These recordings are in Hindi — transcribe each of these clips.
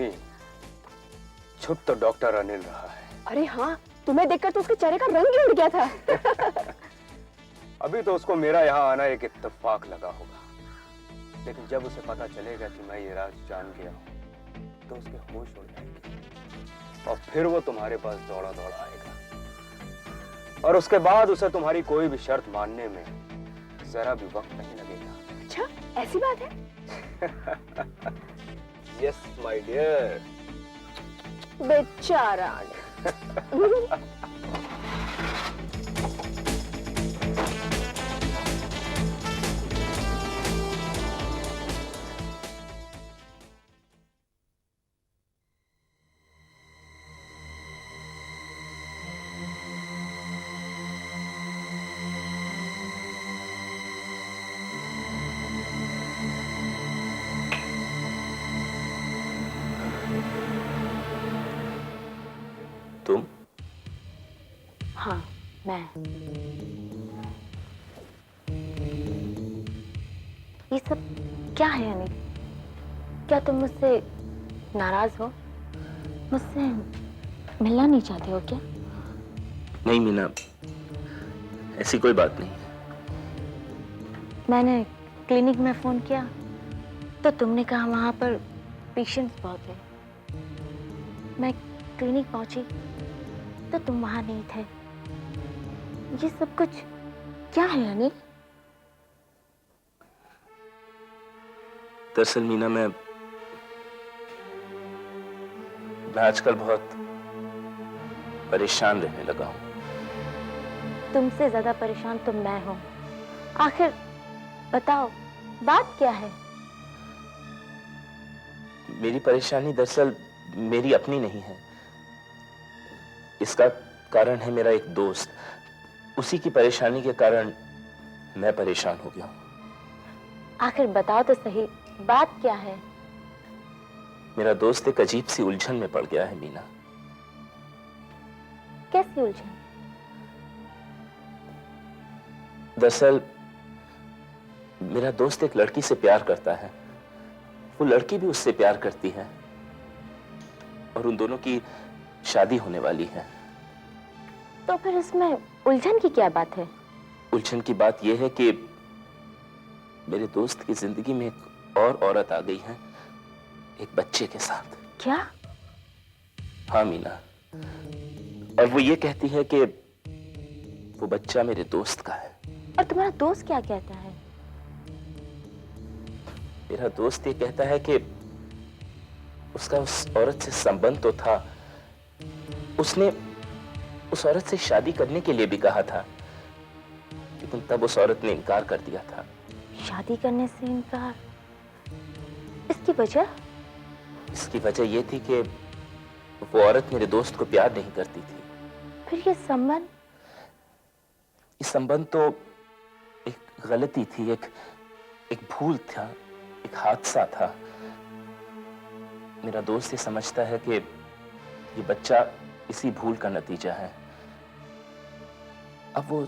पत्नी छुप तो डॉक्टर अनिल रहा है। अरे हाँ, तुम्हें देखकर तो उसके चेहरे का रंग ही उड़ गया था। अभी तो उसको मेरा यहाँ आना एक इत्तेफाक लगा होगा, लेकिन जब उसे पता चलेगा कि मैं ये राज जान गया हूँ तो उसके होश उड़ जाएंगे और फिर वो तुम्हारे पास दौड़ा दौड़ा आएगा और उसके बाद उसे तुम्हारी कोई भी शर्त मानने में जरा भी वक्त नहीं लगेगा। अच्छा, ऐसी बात है? Yes my dear. बेचारा। तुम? हाँ, मैं। ये सब क्या है अनिल? क्या तुम मुझसे नाराज हो? मुझसे मिलना नहीं चाहते हो क्या? नहीं मीना, ऐसी कोई बात नहीं। मैंने क्लिनिक में फोन किया तो तुमने कहा वहां पर पेशेंट्स बहुत है। मैं क्लिनिक पहुंची तो तुम वहां नहीं थे। ये सब कुछ क्या है अनिल? दरअसल मीना, मैं आजकल बहुत परेशान रहने लगा हूं। तुमसे ज्यादा परेशान तो मैं हूं। आखिर बताओ, बात क्या है? मेरी परेशानी दरअसल मेरी अपनी नहीं है। इसका कारण है मेरा एक दोस्त। उसी की परेशानी के कारण मैं परेशान हो गया हूं। आखिर बताओ तो सही, बात क्या है? मेरा दोस्त एक अजीब सी उलझन में पड़ गया है मीना। कैसी उलझन? दरअसल मेरा दोस्त एक लड़की से प्यार करता है, वो लड़की भी उससे प्यार करती है और उन दोनों की शादी होने वाली है। तो फिर इसमें उलझन की क्या बात है? उलझन की बात यह है कि मेरे दोस्त की जिंदगी में एक और औरत आ गई है, एक बच्चे के साथ। क्या? हाँ मीना, और वो ये कहती है कि वो बच्चा मेरे दोस्त का है। और तुम्हारा दोस्त क्या कहता है? मेरा दोस्त ये कहता है कि उसका उस औरत से संबंध तो था, उसने उस औरत से शादी करने के लिए भी कहा था, लेकिन तब उस औरत ने इनकार कर दिया था। शादी करने से इनकार? इसकी वजह? इसकी वजह यह थी कि वो औरत मेरे दोस्त को प्यार नहीं करती थी। फिर ये संबंध? ये संबंध तो एक गलती थी, एक भूल था, एक हादसा था। मेरा दोस्त ये समझता है कि ये बच्चा इसी भूल का नतीजा है। अब वो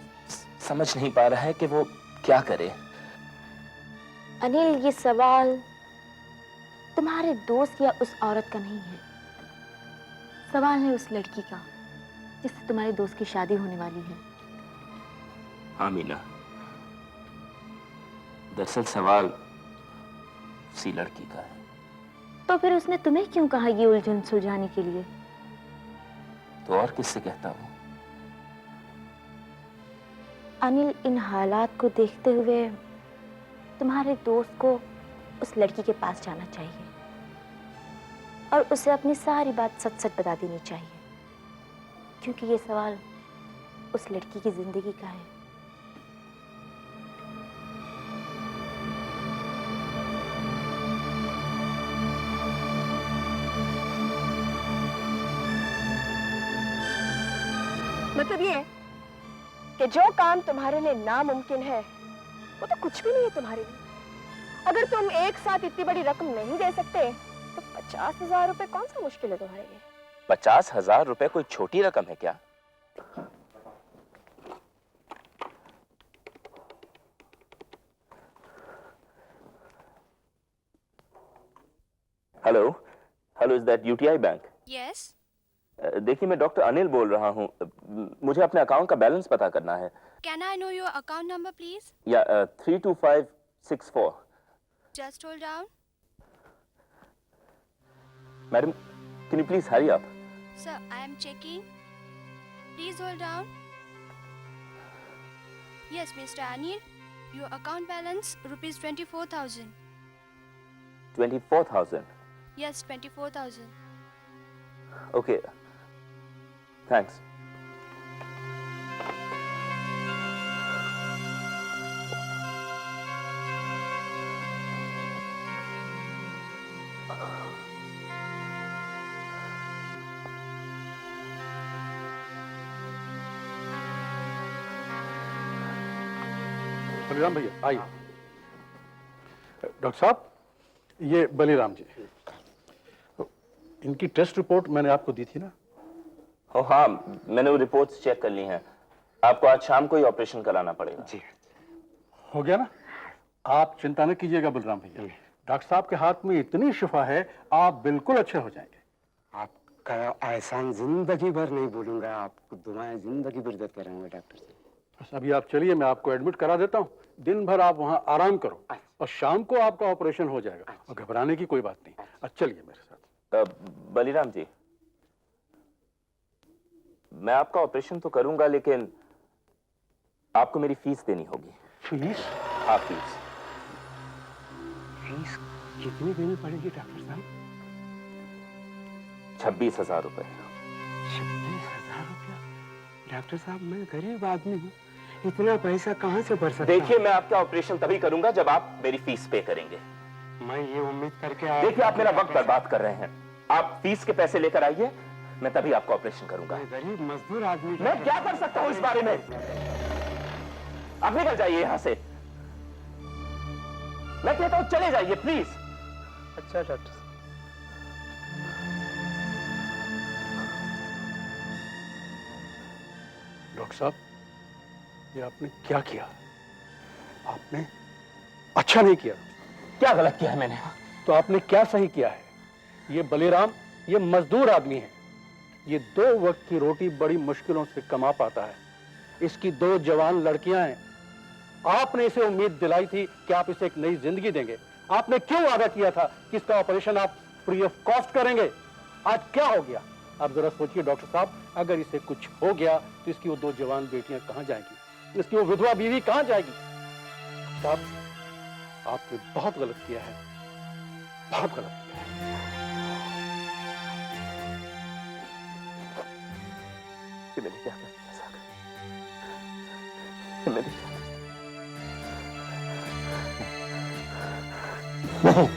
समझ नहीं पा रहा है कि वो क्या करे। अनिल, ये सवाल तुम्हारे दोस्त या उस औरत का नहीं है। सवाल है उस लड़की का जिससे तुम्हारे दोस्त की शादी होने वाली है। हाँ मीना, दरअसल सवाल उसी लड़की का है। तो फिर उसने तुम्हें क्यों कहा ये उलझन सुलझाने के लिए? तो और किससे कहता हूं? अनिल, इन हालात को देखते हुए तुम्हारे दोस्त को उस लड़की के पास जाना चाहिए और उसे अपनी सारी बात सच सच बता देनी चाहिए, क्योंकि ये सवाल उस लड़की की जिंदगी का है। मतलब ये है कि जो काम तुम्हारे लिए नामुमकिन है वो तो कुछ भी नहीं है तुम्हारे लिए। अगर तुम एक साथ इतनी बड़ी रकम नहीं दे सकते तो 50,000 रुपए कौन सा मुश्किल है तुम्हारे लिए? 50,000 रुपए कोई छोटी रकम है क्या? Hello, hello, is that UTI bank? Yes. देखिए, मैं डॉक्टर अनिल बोल रहा हूँ। मुझे अपने अकाउंट का बैलेंस पता करना है। Can I know your account number, please? या 32564। Just hold down. Madam, can you please hurry up? Sir, I am checking. Please hold down. Yes, Mr. Anil. Your account balance rupees 24,000. 24,000? Yes, 24,000. Okay, thanks. Baliram भैया आइए। डॉक्टर साहब, ये बलिराम जी, इनकी टेस्ट रिपोर्ट मैंने आपको दी थी ना? ओ हाँ, मैंने वो रिपोर्ट्स चेक कर ली हैं। आपको आज शाम को ही ऑपरेशन कराना पड़ेगा। जी हो गया ना? आप चिंता न कीजिएगा बलराम भैया, डॉक्टर साहब के हाथ में इतनी शिफा है, आप बिल्कुल अच्छे हो जाएंगे। आपका एहसान जिंदगी भर नहीं भूलूंगा, आपको दुआएं जिंदगी भर देते रहेंगे डॉक्टर साहब। बस अभी आप चलिए, मैं आपको एडमिट करा देता हूँ। दिन भर आप वहाँ आराम करो और शाम को आपका ऑपरेशन हो जाएगा, और घबराने की कोई बात नहीं। चलिए मेरे साथ। बलिराम जी, मैं आपका ऑपरेशन तो करूंगा, लेकिन आपको मेरी फीस देनी होगी। फीस? हाँ, फीस। फीस कितनी देनी पड़ेगी डॉक्टर साहब? 26,000 रुपए। 26,000 रुपया? डॉक्टर साहब, मैं गरीब आदमी हूँ, इतना पैसा कहाँ से भर सकता? देखिए, मैं आपका ऑपरेशन तभी करूंगा जब आप मेरी फीस पे करेंगे। मैं ये उम्मीद करके देखिए, आप मेरा वक्त बर्बाद कर रहे हैं। आप फीस के पैसे लेकर आइए, मैं तभी आपका ऑपरेशन करूंगा। मैं गरीब मजदूर आदमी, मैं क्या कर सकता हूं इस बारे में? आप निकल जाइए यहां से। मैं कहता हूं चले जाइए प्लीज। अच्छा डॉक्टर साहब। डॉक्टर साहब, ये आपने क्या किया? आपने अच्छा नहीं किया। क्या गलत किया है मैंने? तो आपने क्या सही किया है? ये बलिराम, ये मजदूर आदमी है। ये 2 वक्त की रोटी बड़ी मुश्किलों से कमा पाता है। इसकी 2 जवान लड़कियां हैं। आपने इसे उम्मीद दिलाई थी कि आप इसे एक नई जिंदगी देंगे। आपने क्यों वादा किया था कि इसका ऑपरेशन आप फ्री ऑफ कॉस्ट करेंगे? आज क्या हो गया? आप जरा सोचिए डॉक्टर साहब, अगर इसे कुछ हो गया तो इसकी वो 2 जवान बेटियां कहां जाएंगी? इसकी वो विधवा बीवी कहां जाएगी? साहब, आपने बहुत गलत किया है, बहुत गलत किया है। कि मैंने क्या कर दिया सागर? कि मैंने क्या कर दिया? नहीं।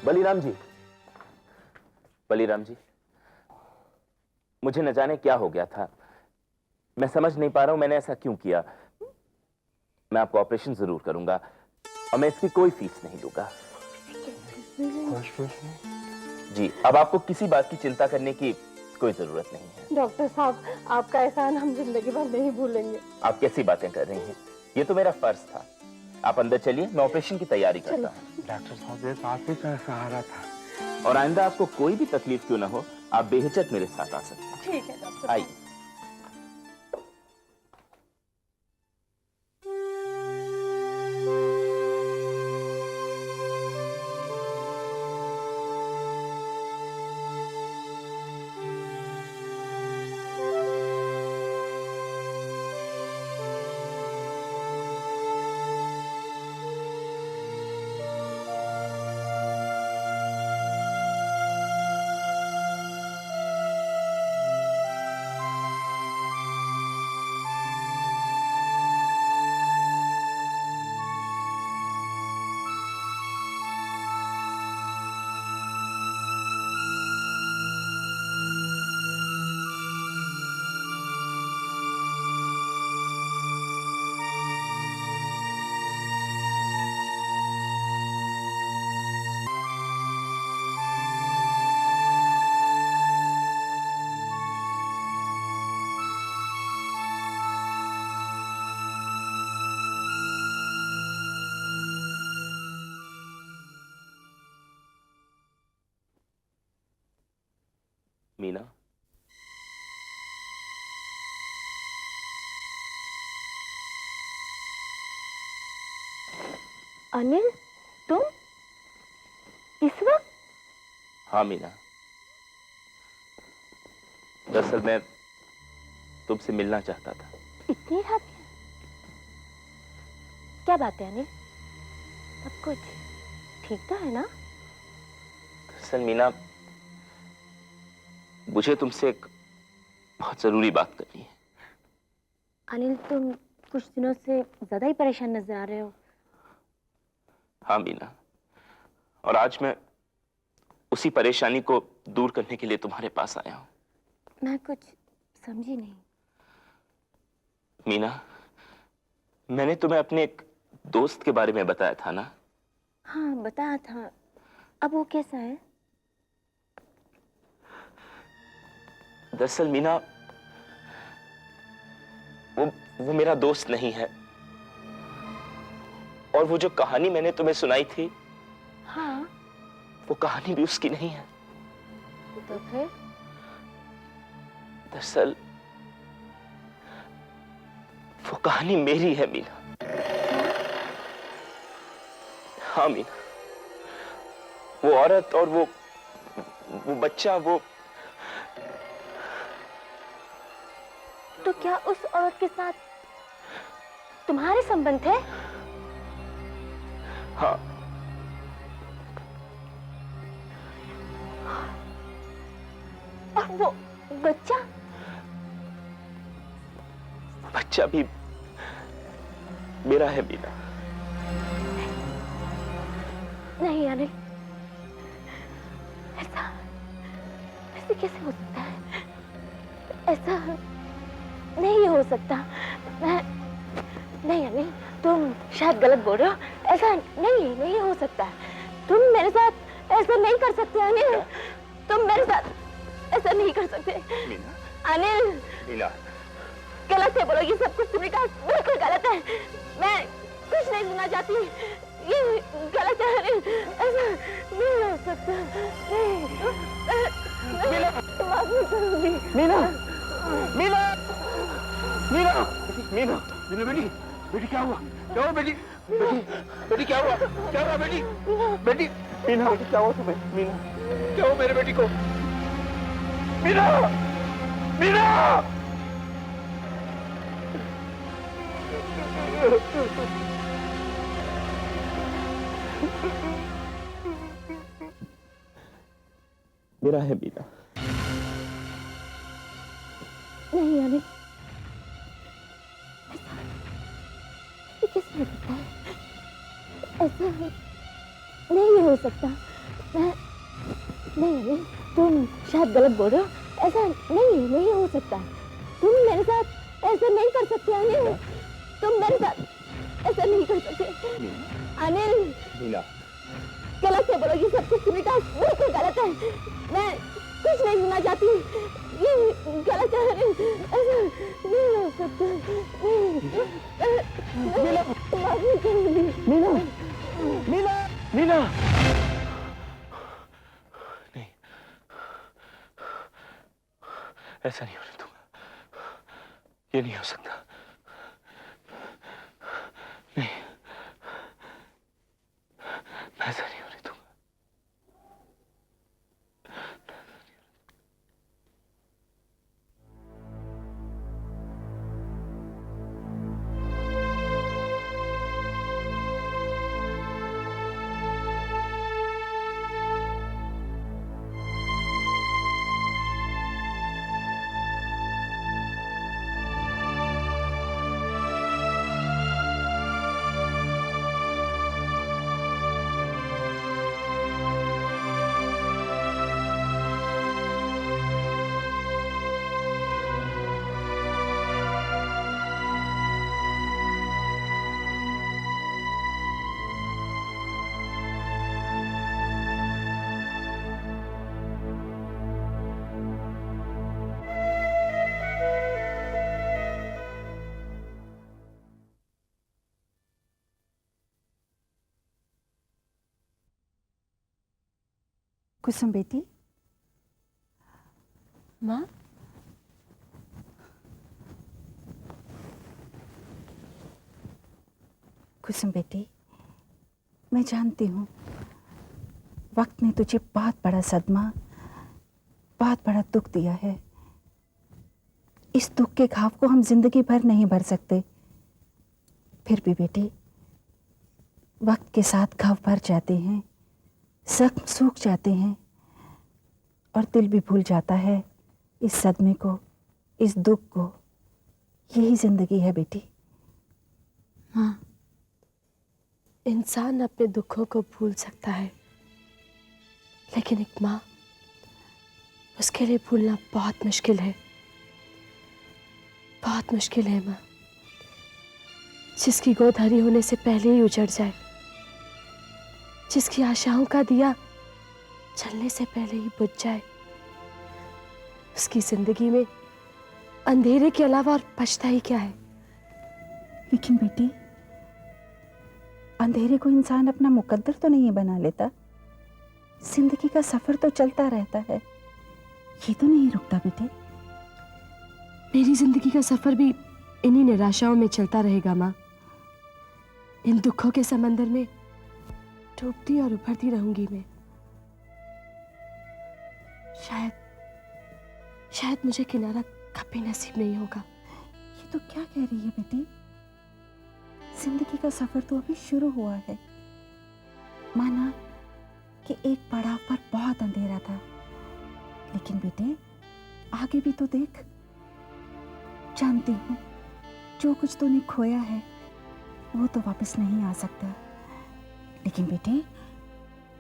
बलिराम जी, बलिराम जी, मुझे न जाने क्या हो गया था। मैं समझ नहीं पा रहा हूं मैंने ऐसा क्यों किया। मैं आपको ऑपरेशन जरूर करूंगा और मैं इसकी कोई फीस नहीं लूंगा। जी, अब आपको किसी बात की चिंता करने की कोई जरूरत नहीं है। डॉक्टर साहब, आपका एहसान हम जिंदगी भर नहीं भूलेंगे। आप कैसी बातें कर रही हैं? ये तो मेरा फर्ज था। आप अंदर चलिए, मैं ऑपरेशन की तैयारी करता हूँ। डॉक्टर साहब, ये आप ही का सहारा था, और आइंदा आपको कोई भी तकलीफ क्यों ना हो, आप बेहिचक मेरे साथ आ सकते हैं। ठीक है डॉक्टर। आइए। मीना, अनिल, तुम इस वक्त? हाँ मीना, दरअसल मैं तुमसे मिलना चाहता था। इतनी रात में? क्या बात है अनिल? सब कुछ ठीक तो है ना? दरअसल मीना, मुझे तुमसे एक बहुत जरूरी बात करनी है। अनिल, तुम कुछ दिनों से ज्यादा ही परेशान नजर आ रहे हो। हाँ मीना, और आज मैं उसी परेशानी को दूर करने के लिए तुम्हारे पास आया हूं। मैं कुछ समझी नहीं। मीना, मैंने तुम्हें अपने एक दोस्त के बारे में बताया था ना? हाँ, बताया था। अब वो कैसा है? दरअसल मीना, वो मेरा दोस्त नहीं है, और वो जो कहानी मैंने तुम्हें सुनाई थी, हाँ, वो कहानी भी उसकी नहीं है। तो फिर? दरअसल वो कहानी मेरी है मीना। हाँ मीना, वो औरत और वो बच्चा, वो तो क्या उस औरत के साथ तुम्हारे संबंध थे? हाँ। और वो बच्चा? बच्चा भी मेरा है मीना। नहीं अनिल, ऐसा ऐसे कैसे हो सकता है? ऐसा नहीं हो सकता। मैं नहीं अनिल, तुम शायद गलत बोल रहे हो। ऐसा नहीं हो सकता। तुम मेरे साथ ऐसा नहीं कर सकते अनिल। तुम मेरे साथ ऐसा नहीं कर सकते मीना, अनिल। मीना, गलत है, बोलो। ये सब कुछ तुमने कहा बिल्कुल गलत है। मैं कुछ नहीं सुनना चाहती। ये गलत है अनिल, ऐसा नहीं हो सकता। मीना, माफ नहीं करूंगी। मीना, मीना, मीना, मीना, मीना, बेटी, बेटी क्या हुआ? क्या हुआ बेटी? बेटी क्या हुआ? क्या हुआ बेटी? बेटी, मीना, बेटी क्या हुआ तुम्हें? मीना, क्या हुआ मेरे बेटी को? मीना, मीना! मेरा है मीना। नहीं अनिल, ये कैसे हो सकता है? ऐसा नहीं हो सकता। मैं नहीं अनिल, तुम शायद गलत बोल रहे हो। ऐसा नहीं हो सकता। तुम मेरे साथ ऐसा नहीं कर सकते अनिल। तुम मेरे साथ ऐसा नहीं कर सकते अनिल। मीना, गलत है, बोलो। ये सब कुछ तुमने कहा बिल्कुल गलत है। मैं कुछ नहीं सुनना चाहती। ये गलत है अनिल, ऐसा नहीं हो सकता। मीना, माफ नहीं करूंगी। मीना, मीना, मीना! नहीं, ऐसा नहीं होने दूंगा। ये नहीं हो सकता। नहीं, मैं ऐसा नहीं होने दूंगा। कुसुम बेटी, माँ, कुसुम बेटी, मैं जानती हूँ वक्त ने तुझे बहुत बड़ा सदमा, बहुत बड़ा दुख दिया है। इस दुख के घाव को हम जिंदगी भर नहीं भर सकते। फिर भी बेटी, वक्त के साथ घाव भर जाते हैं, जख्म सूख जाते हैं और दिल भी भूल जाता है इस सदमे को, इस दुख को। यही जिंदगी है बेटी। माँ, इंसान अपने दुखों को भूल सकता है, लेकिन एक माँ, उसके लिए भूलना बहुत मुश्किल है, बहुत मुश्किल है माँ। जिसकी गोद हरी होने से पहले ही उजड़ जाए, जिसकी आशाओं का दिया जलने से पहले ही बुझ जाए, उसकी जिंदगी में अंधेरे के अलावा और बचता ही क्या है। लेकिन बेटी, अंधेरे को इंसान अपना मुकद्दर तो नहीं बना लेता। जिंदगी का सफर तो चलता रहता है, ये तो नहीं रुकता बेटी। मेरी जिंदगी का सफर भी इन्हीं निराशाओं में चलता रहेगा माँ। इन दुखों के समंदर में डूबती और उभरती रहूंगी मैं। शायद मुझे किनारा कभी नसीब नहीं होगा। ये तो क्या कह रही है बेटी? जिंदगी का सफर तो अभी शुरू हुआ है। माना कि एक पड़ाव पर बहुत अंधेरा था, लेकिन बेटे आगे भी तो देख। जानती हूँ जो कुछ तूने खोया है वो तो वापस नहीं आ सकता, लेकिन बेटे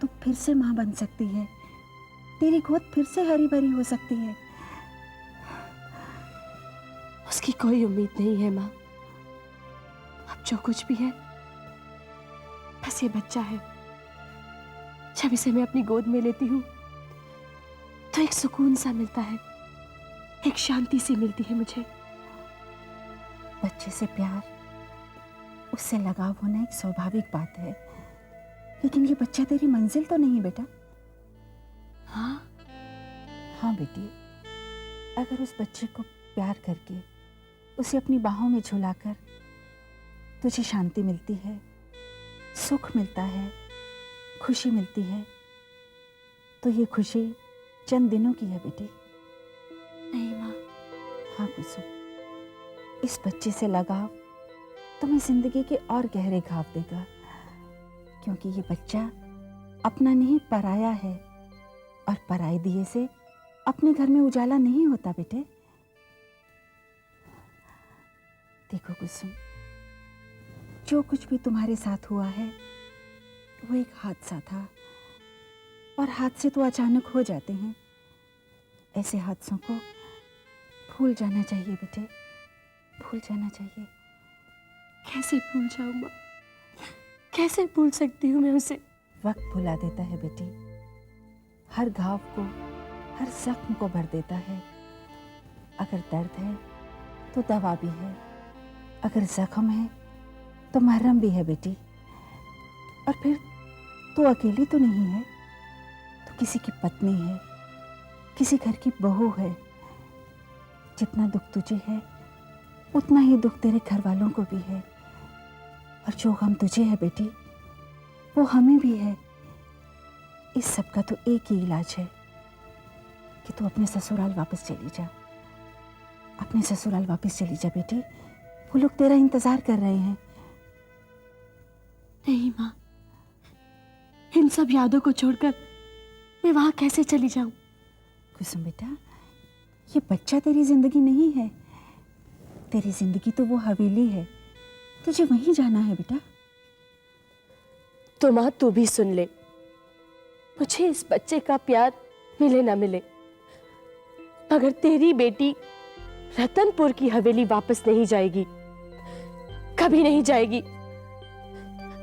तू फिर से माँ बन सकती है। तेरी गोद फिर से हरी भरी हो सकती है। उसकी कोई उम्मीद नहीं है माँ। अब जो कुछ भी है बस ये बच्चा है। जब इसे मैं अपनी गोद में लेती हूँ तो एक सुकून सा मिलता है, एक शांति सी मिलती है मुझे। बच्चे से प्यार, उससे लगाव होना एक स्वाभाविक बात है, लेकिन ये बच्चा तेरी मंजिल तो नहीं बेटा। हाँ बेटी, अगर उस बच्चे को प्यार करके उसे अपनी बाहों में झुलाकर तुझे शांति मिलती है, सुख मिलता है, खुशी मिलती है, तो ये खुशी चंद दिनों की है बेटी। नहीं माँ। हाँ कुसुम, इस बच्चे से लगाव तुम्हें जिंदगी के और गहरे घाव देगा, क्योंकि ये बच्चा अपना नहीं पराया है, और पराए दिए से अपने घर में उजाला नहीं होता बेटे। देखो कुसुम, जो कुछ भी तुम्हारे साथ हुआ है वो एक हादसा था, और हादसे तो अचानक हो जाते हैं। ऐसे हादसों को भूल जाना चाहिए बेटे, भूल जाना चाहिए। कैसे भूल जाऊं माँ? कैसे भूल सकती हूँ मैं उसे? वक्त भुला देता है बेटी, हर घाव को, हर जख्म को भर देता है। अगर दर्द है तो दवा भी है, अगर जख्म है तो मरहम भी है बेटी। और फिर तू अकेली तो नहीं है, तो किसी की पत्नी है, किसी घर की बहू है। जितना दुख तुझे है उतना ही दुख तेरे घर वालों को भी है, और जो गम तुझे है बेटी वो हमें भी है। इस सब का तो एक ही इलाज है कि तू अपने ससुराल वापस चली जा। अपने ससुराल वापस चली जा बेटी, वो लोग तेरा इंतजार कर रहे हैं। नहीं माँ, इन सब यादों को छोड़कर मैं वहां कैसे चली जाऊं? कुसुम बेटा, ये बच्चा तेरी जिंदगी नहीं है, तेरी जिंदगी तो वो हवेली है, तुझे वहीं जाना है बेटा। तो माँ तू भी सुन ले, मुझे इस बच्चे का प्यार मिले ना मिले, मगर तेरी बेटी रतनपुर की हवेली वापस नहीं जाएगी, कभी नहीं जाएगी,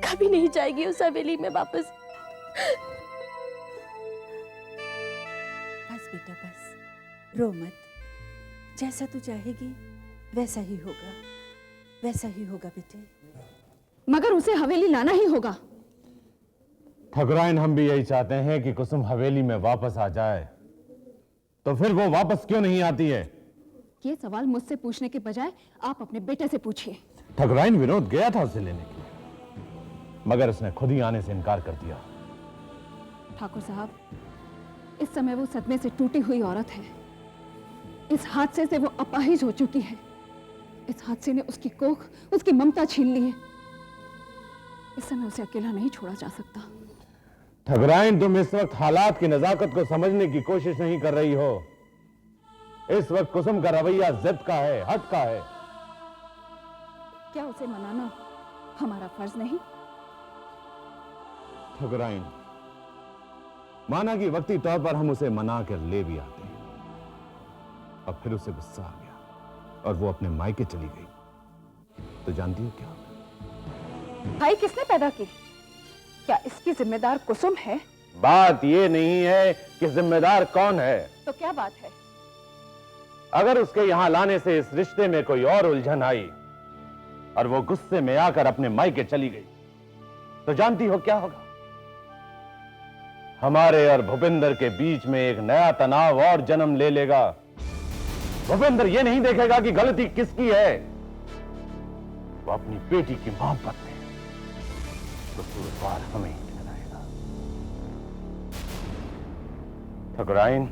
कभी नहीं जाएगी उस हवेली में वापस। बस बेटा बस, रो मत। जैसा तू चाहेगी वैसा ही होगा, वैसा ही होगा बेटे। मगर उसे हवेली लाना ही होगा। ठकुराइन, हम भी यही चाहते हैं कि कुसुम हवेली में वापस आ जाए। तो फिर वो वापस क्यों नहीं आती है? ये सवाल मुझसे पूछने के बजाय आप अपने बेटे से पूछिए। ठकुराइन विनोद गया था उसे लेने के लिए, मगर उसने खुद ही आने से इनकार कर दिया। ठाकुर साहब, इस समय वो सदमे से टूटी हुई औरत है। इस हादसे से वो अपाहिज हो चुकी है। इस हादसे ने उसकी कोख, उसकी ममता छीन ली है। इस समय उसे अकेला नहीं छोड़ा जा सकता। ठकुराइन, तुम इस वक्त हालात की नजाकत को समझने की कोशिश नहीं कर रही हो। इस वक्त कुसुम का रवैया जिद का है, हट का है। क्या उसे मनाना हमारा फर्ज नहीं? ठकुराइन, माना कि वक्ती तौर पर हम उसे मना कर ले भी आते हैं, और फिर उसे गुस्सा आ गया और वो अपने मायके चली गई, तो जानती हो क्या? भाई किसने पैदा की? क्या इसकी जिम्मेदार कुसुम है? बात ये नहीं है कि जिम्मेदार कौन है, तो क्या बात है? अगर उसके यहां लाने से इस रिश्ते में कोई और उलझन आई और वो गुस्से में आकर अपने मायके चली गई, तो जानती हो क्या होगा? हमारे और भूपिंदर के बीच में एक नया तनाव और जन्म ले लेगा। भूपिंदर ये नहीं देखेगा कि गलती किसकी है, वो अपनी बेटी की मोहब्बत में कसूरवार हमें ही ठहराएगा। ठकुराइन,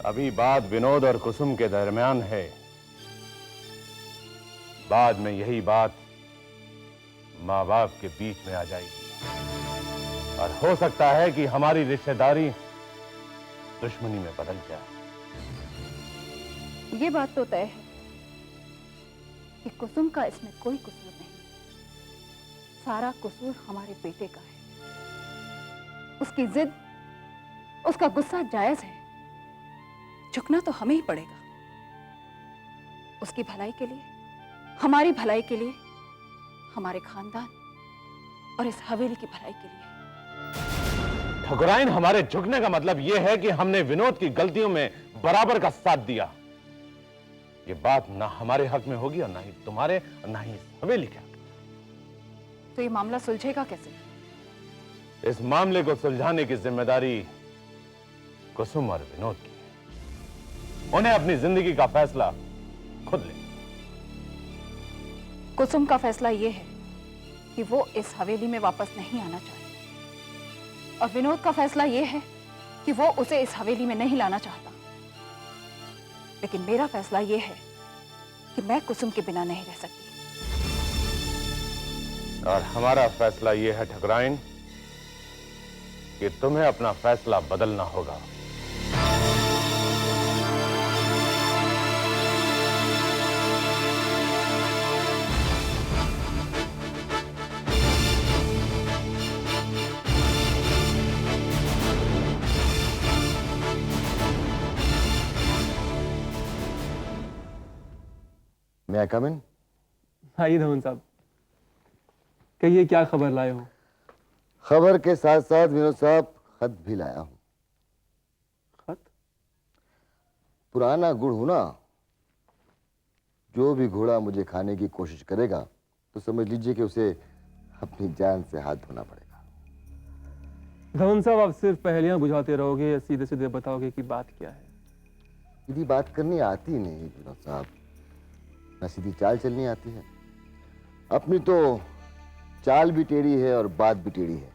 अभी बात विनोद और कुसुम के दरमियान है, बाद में यही बात मां बाप के बीच में आ जाएगी, और हो सकता है कि हमारी रिश्तेदारी दुश्मनी में बदल जाए। ये बात तो तय है कि कुसुम का इसमें कोई कसूर नहीं। सारा कसूर हमारे बेटे का है। उसकी जिद, उसका गुस्सा जायज है। झुकना तो हमें ही पड़ेगा। उसकी भलाई के लिए, हमारी भलाई के लिए, हमारे खानदान और इस हवेली की भलाई के लिए। ठकुराइन, हमारे झुकने का मतलब यह है कि हमने विनोद की गलतियों में बराबर का साथ दिया। ये बात ना हमारे हक में होगी और ना ही तुम्हारे और ना ही इस हवेली के हक में। तो ये मामला सुलझेगा कैसे? इस मामले को सुलझाने की जिम्मेदारी कुसुम और विनोद की है। उन्हें अपनी जिंदगी का फैसला खुद ले। कुसुम का फैसला यह है कि वो इस हवेली में वापस नहीं आना चाहती, और विनोद का फैसला यह है कि वो उसे इस हवेली में नहीं लाना चाहता। लेकिन मेरा फैसला यह है कि मैं कुसुम के बिना नहीं रह सकती। और हमारा फैसला यह है ठकुराइन कि तुम्हें अपना फैसला बदलना होगा। May I come in? आइए धवन साहब, कहिए क्या खबर लाए हो? खबर के साथ साथ विनोद साहब खत भी लाया हूं। खत? पुराना गुड़ हूं ना, जो भी घोड़ा मुझे खाने की कोशिश करेगा तो समझ लीजिए कि उसे अपनी जान से हाथ धोना पड़ेगा। धवन साहब, आप सिर्फ पहेलियां बुझाते रहोगे या सीधे सीधे बताओगे कि बात क्या है? सीधी बात करनी आती नहीं विनोद साहब, ना सीधी चाल चलनी आती है। अपनी तो चाल भी टेढ़ी है और बात भी टेढ़ी है,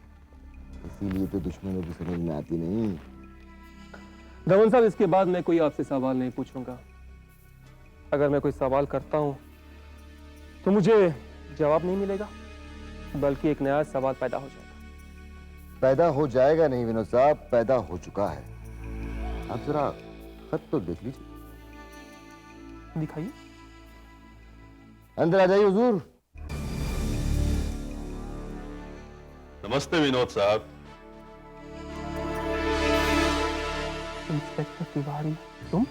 इसीलिए तो दुश्मनों की समझ में आती नहीं। धवन साहब, इसके बाद मैं कोई आपसे सवाल नहीं पूछूंगा। अगर मैं कोई सवाल करता हूं तो मुझे जवाब नहीं मिलेगा, बल्कि एक नया सवाल पैदा हो जाएगा। पैदा हो जाएगा नहीं विनोद साहब, पैदा हो चुका है। आप जरा खत तो देख लीजिए। दिखाइए। अंदर आ जाइए हुजूर। नमस्ते विनोद साहब। इंस्पेक्टर तिवारी, तुम?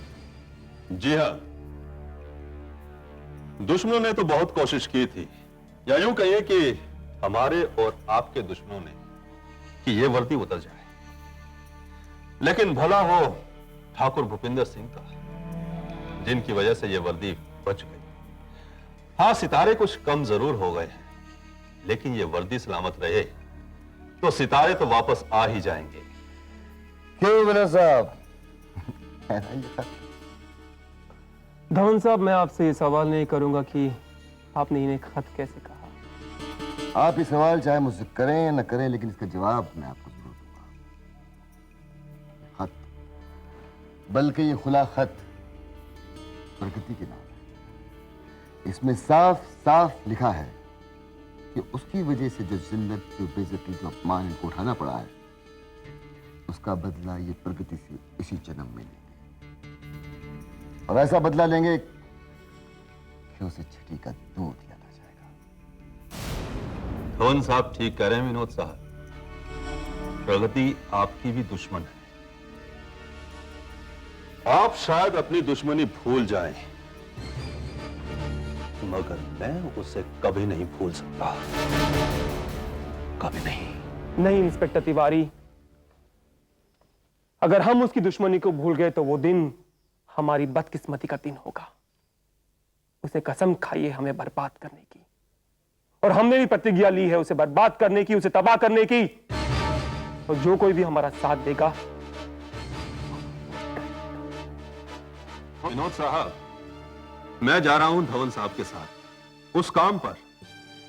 जी हाँ, दुश्मनों ने तो बहुत कोशिश की थी, या यूं कहिए कि हमारे और आपके दुश्मनों ने, कि ये वर्दी उतर जाए। लेकिन भला हो ठाकुर भूपिंदर सिंह का, जिनकी वजह से ये वर्दी बच गई। हाँ, सितारे कुछ कम जरूर हो गए हैं, लेकिन ये वर्दी सलामत रहे तो सितारे तो वापस आ ही जाएंगे। क्यों विनोद साहब? धवन साहब, मैं आपसे ये सवाल नहीं करूंगा कि आपने इन्हें खत कैसे कहा। आप ये सवाल चाहे मुझसे करें या न करें, लेकिन इसका जवाब मैं आपको जरूर दूंगा। खत, बल्कि ये खुला खत प्रकृति के नाम है। इसमें साफ साफ लिखा है कि उसकी वजह से जो जिल्लत, जो बेइज्जती, जो अपमान इनको उठाना पड़ा है, उसका बदला ये प्रकृति से इसी जन्म में लेंगे। और ऐसा बदला लेंगे कि उसे छठी का दूध याद आ जाएगा। धवन साहब ठीक कह रहे हैं विनोद साहब, प्रगति आपकी भी दुश्मन है। आप शायद अपनी दुश्मनी भूल जाएं, मगर मैं उसे कभी नहीं भूल सकता, कभी नहीं। नहीं इंस्पेक्टर तिवारी, अगर हम उसकी दुश्मनी को भूल गए तो वो दिन हमारी बदकिस्मती का दिन होगा। उसे कसम खाइए हमें बर्बाद करने की, और हमने भी प्रतिज्ञा ली है उसे बर्बाद करने की, उसे तबाह करने की। और जो कोई भी हमारा साथ देगा। विनोद साहब, मैं जा रहा हूं धवन साहब के साथ उस काम पर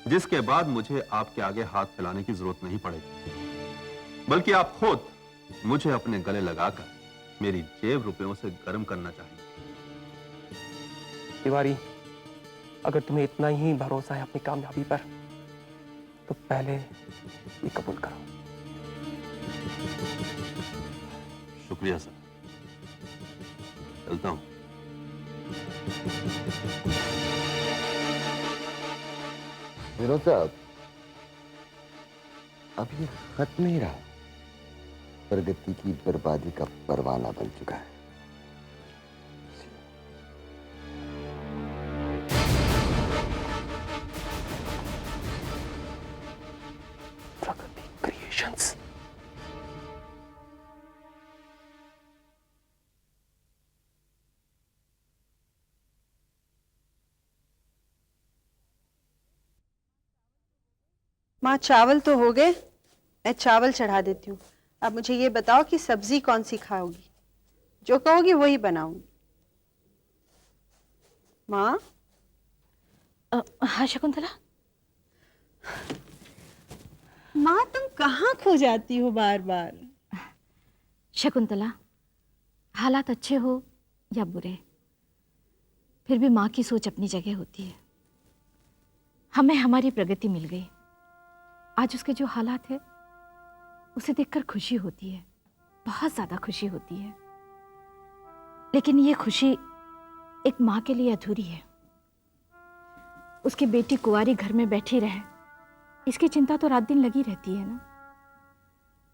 जिसके बाद मुझे आपके आगे हाथ फैलाने की जरूरत नहीं पड़ेगी, बल्कि आप खुद मुझे अपने गले लगाकर मेरी जेब रुपयों से गर्म करना चाहिए। तिवारी, अगर तुम्हें इतना ही भरोसा है अपनी कामयाबी पर, तो पहले ये कबूल करो। शुक्रिया सर, चलता हूं। विनोद साहब, अब ये खत नहीं रहा, प्रगति की बर्बादी का परवाना बन चुका है। प्रगति क्रिएशंस। माँ, चावल तो हो गए, मैं चावल चढ़ा देती हूँ। अब मुझे ये बताओ कि सब्जी कौन सी खाओगी? जो कहोगी वही बनाऊंगी। माँ? हाँ शकुंतला। माँ, तुम कहाँ खो जाती हो बार बार? शकुंतला, हालात अच्छे हो या बुरे, फिर भी माँ की सोच अपनी जगह होती है। हमें हमारी प्रगति मिल गई। आज उसके जो हालात है उसे देखकर खुशी होती है, बहुत ज्यादा खुशी होती है। लेकिन ये खुशी एक माँ के लिए अधूरी है। उसकी बेटी कुंवारी घर में बैठी रहे, इसकी चिंता तो रात दिन लगी रहती है ना।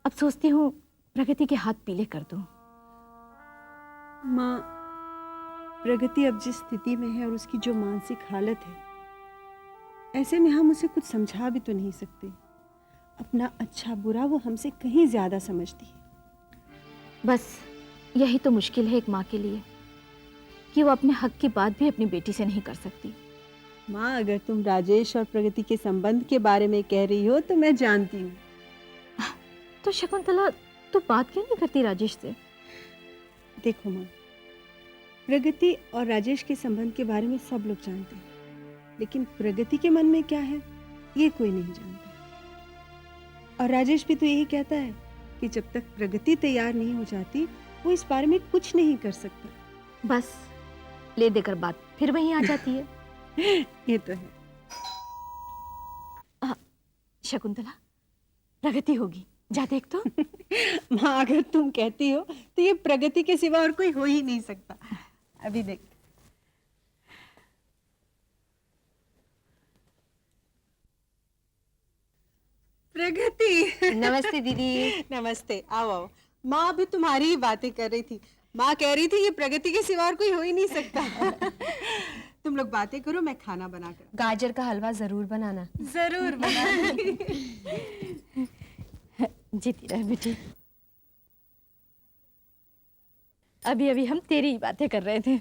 अब सोचती हूँ प्रगति के हाथ पीले कर दूं। माँ, प्रगति अब जिस स्थिति में है और उसकी जो मानसिक हालत है, ऐसे में हम उसे कुछ समझा भी तो नहीं सकते। अपना अच्छा बुरा वो हमसे कहीं ज्यादा समझती है। बस यही तो मुश्किल है एक माँ के लिए, कि वो अपने हक की बात भी अपनी बेटी से नहीं कर सकती। माँ, अगर तुम राजेश और प्रगति के संबंध के बारे में कह रही हो तो मैं जानती हूँ। तो शकुंतला, तू बात क्यों नहीं करती राजेश से? देखो माँ, प्रगति और राजेश के संबंध के बारे में सब लोग जानते हैं, लेकिन प्रगति के मन में क्या है ये कोई नहीं जानता। और राजेश भी तो यही कहता है कि जब तक प्रगति तैयार नहीं हो जाती वो इस बारे में कुछ नहीं कर सकता। बस ले देकर बात फिर वहीं आ जाती है। ये तो है। शकुंतला, प्रगति होगी, जा देख तो। माँ, अगर तुम कहती हो तो ये प्रगति के सिवा और कोई हो ही नहीं सकता। अभी देख। प्रगति। नमस्ते दीदी। नमस्ते, आओ आओ। माँ अभी तुम्हारी ही बातें कर रही थी। माँ कह रही थी ये प्रगति के सिवा और कोई हो ही नहीं सकता। तुम लोग बातें करो, मैं खाना बना कर। गाजर का हलवा जरूर बनाना। जरूर बनाऊंगी। जीती रहे बेटी। अभी अभी हम तेरी ही बातें कर रहे थे।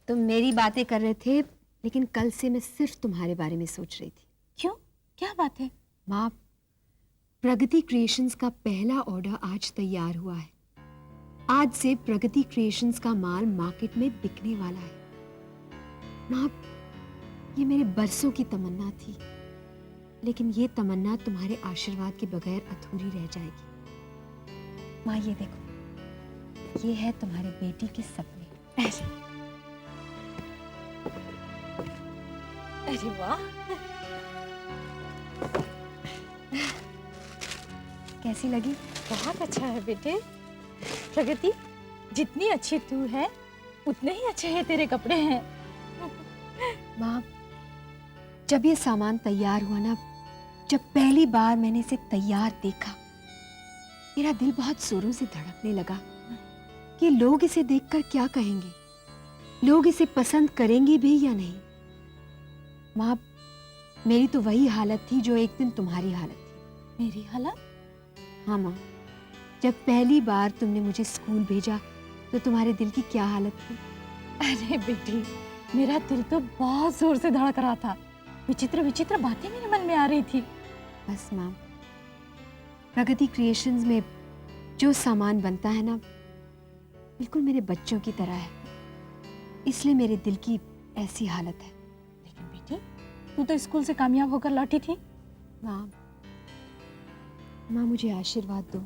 तुम मेरी बातें कर रहे थे, लेकिन कल से मैं सिर्फ तुम्हारे बारे में सोच रही थी। क्यों, क्या बात है? माँ, प्रगति क्रिएशंस का पहला ऑर्डर आज तैयार हुआ है। आज से प्रगति क्रिएशंस का माल मार्केट में बिकने वाला है। माँ, ये मेरे बरसों की तमन्ना थी, लेकिन ये तमन्ना तुम्हारे आशीर्वाद के बगैर अधूरी रह जाएगी। माँ, ये देखो, ये है तुम्हारे बेटी के सपने। अरे वाह, कैसी लगी? बहुत अच्छा है बेटे। प्रगति, जितनी अच्छी तू है उतने ही अच्छे हैं तेरे कपड़े हैं। माँ, जब ये सामान तैयार हुआ ना, जब पहली बार मैंने इसे तैयार देखा, मेरा दिल बहुत जोरों से धड़कने लगा कि लोग इसे देखकर क्या कहेंगे, लोग इसे पसंद करेंगे भी या नहीं। माँ, मेरी तो वही हालत थी जो एक दिन तुम्हारी हालत थी। मेरी हालत? हाँ माँ, जब पहली बार तुमने मुझे स्कूल भेजा तो तुम्हारे दिल की क्या हालत थी? अरे बेटी, मेरा दिल तो बहुत जोर से धड़क रहा था। विचित्र विचित्र बातें मेरे मन में आ रही थी। बस माँ, प्रगति क्रिएशंस में जो सामान बनता है ना, बिल्कुल मेरे बच्चों की तरह है, इसलिए मेरे दिल की ऐसी हालत है। लेकिन बेटी, तू तो स्कूल से कामयाब होकर लौटी थी। माँ, मुझे आशीर्वाद दो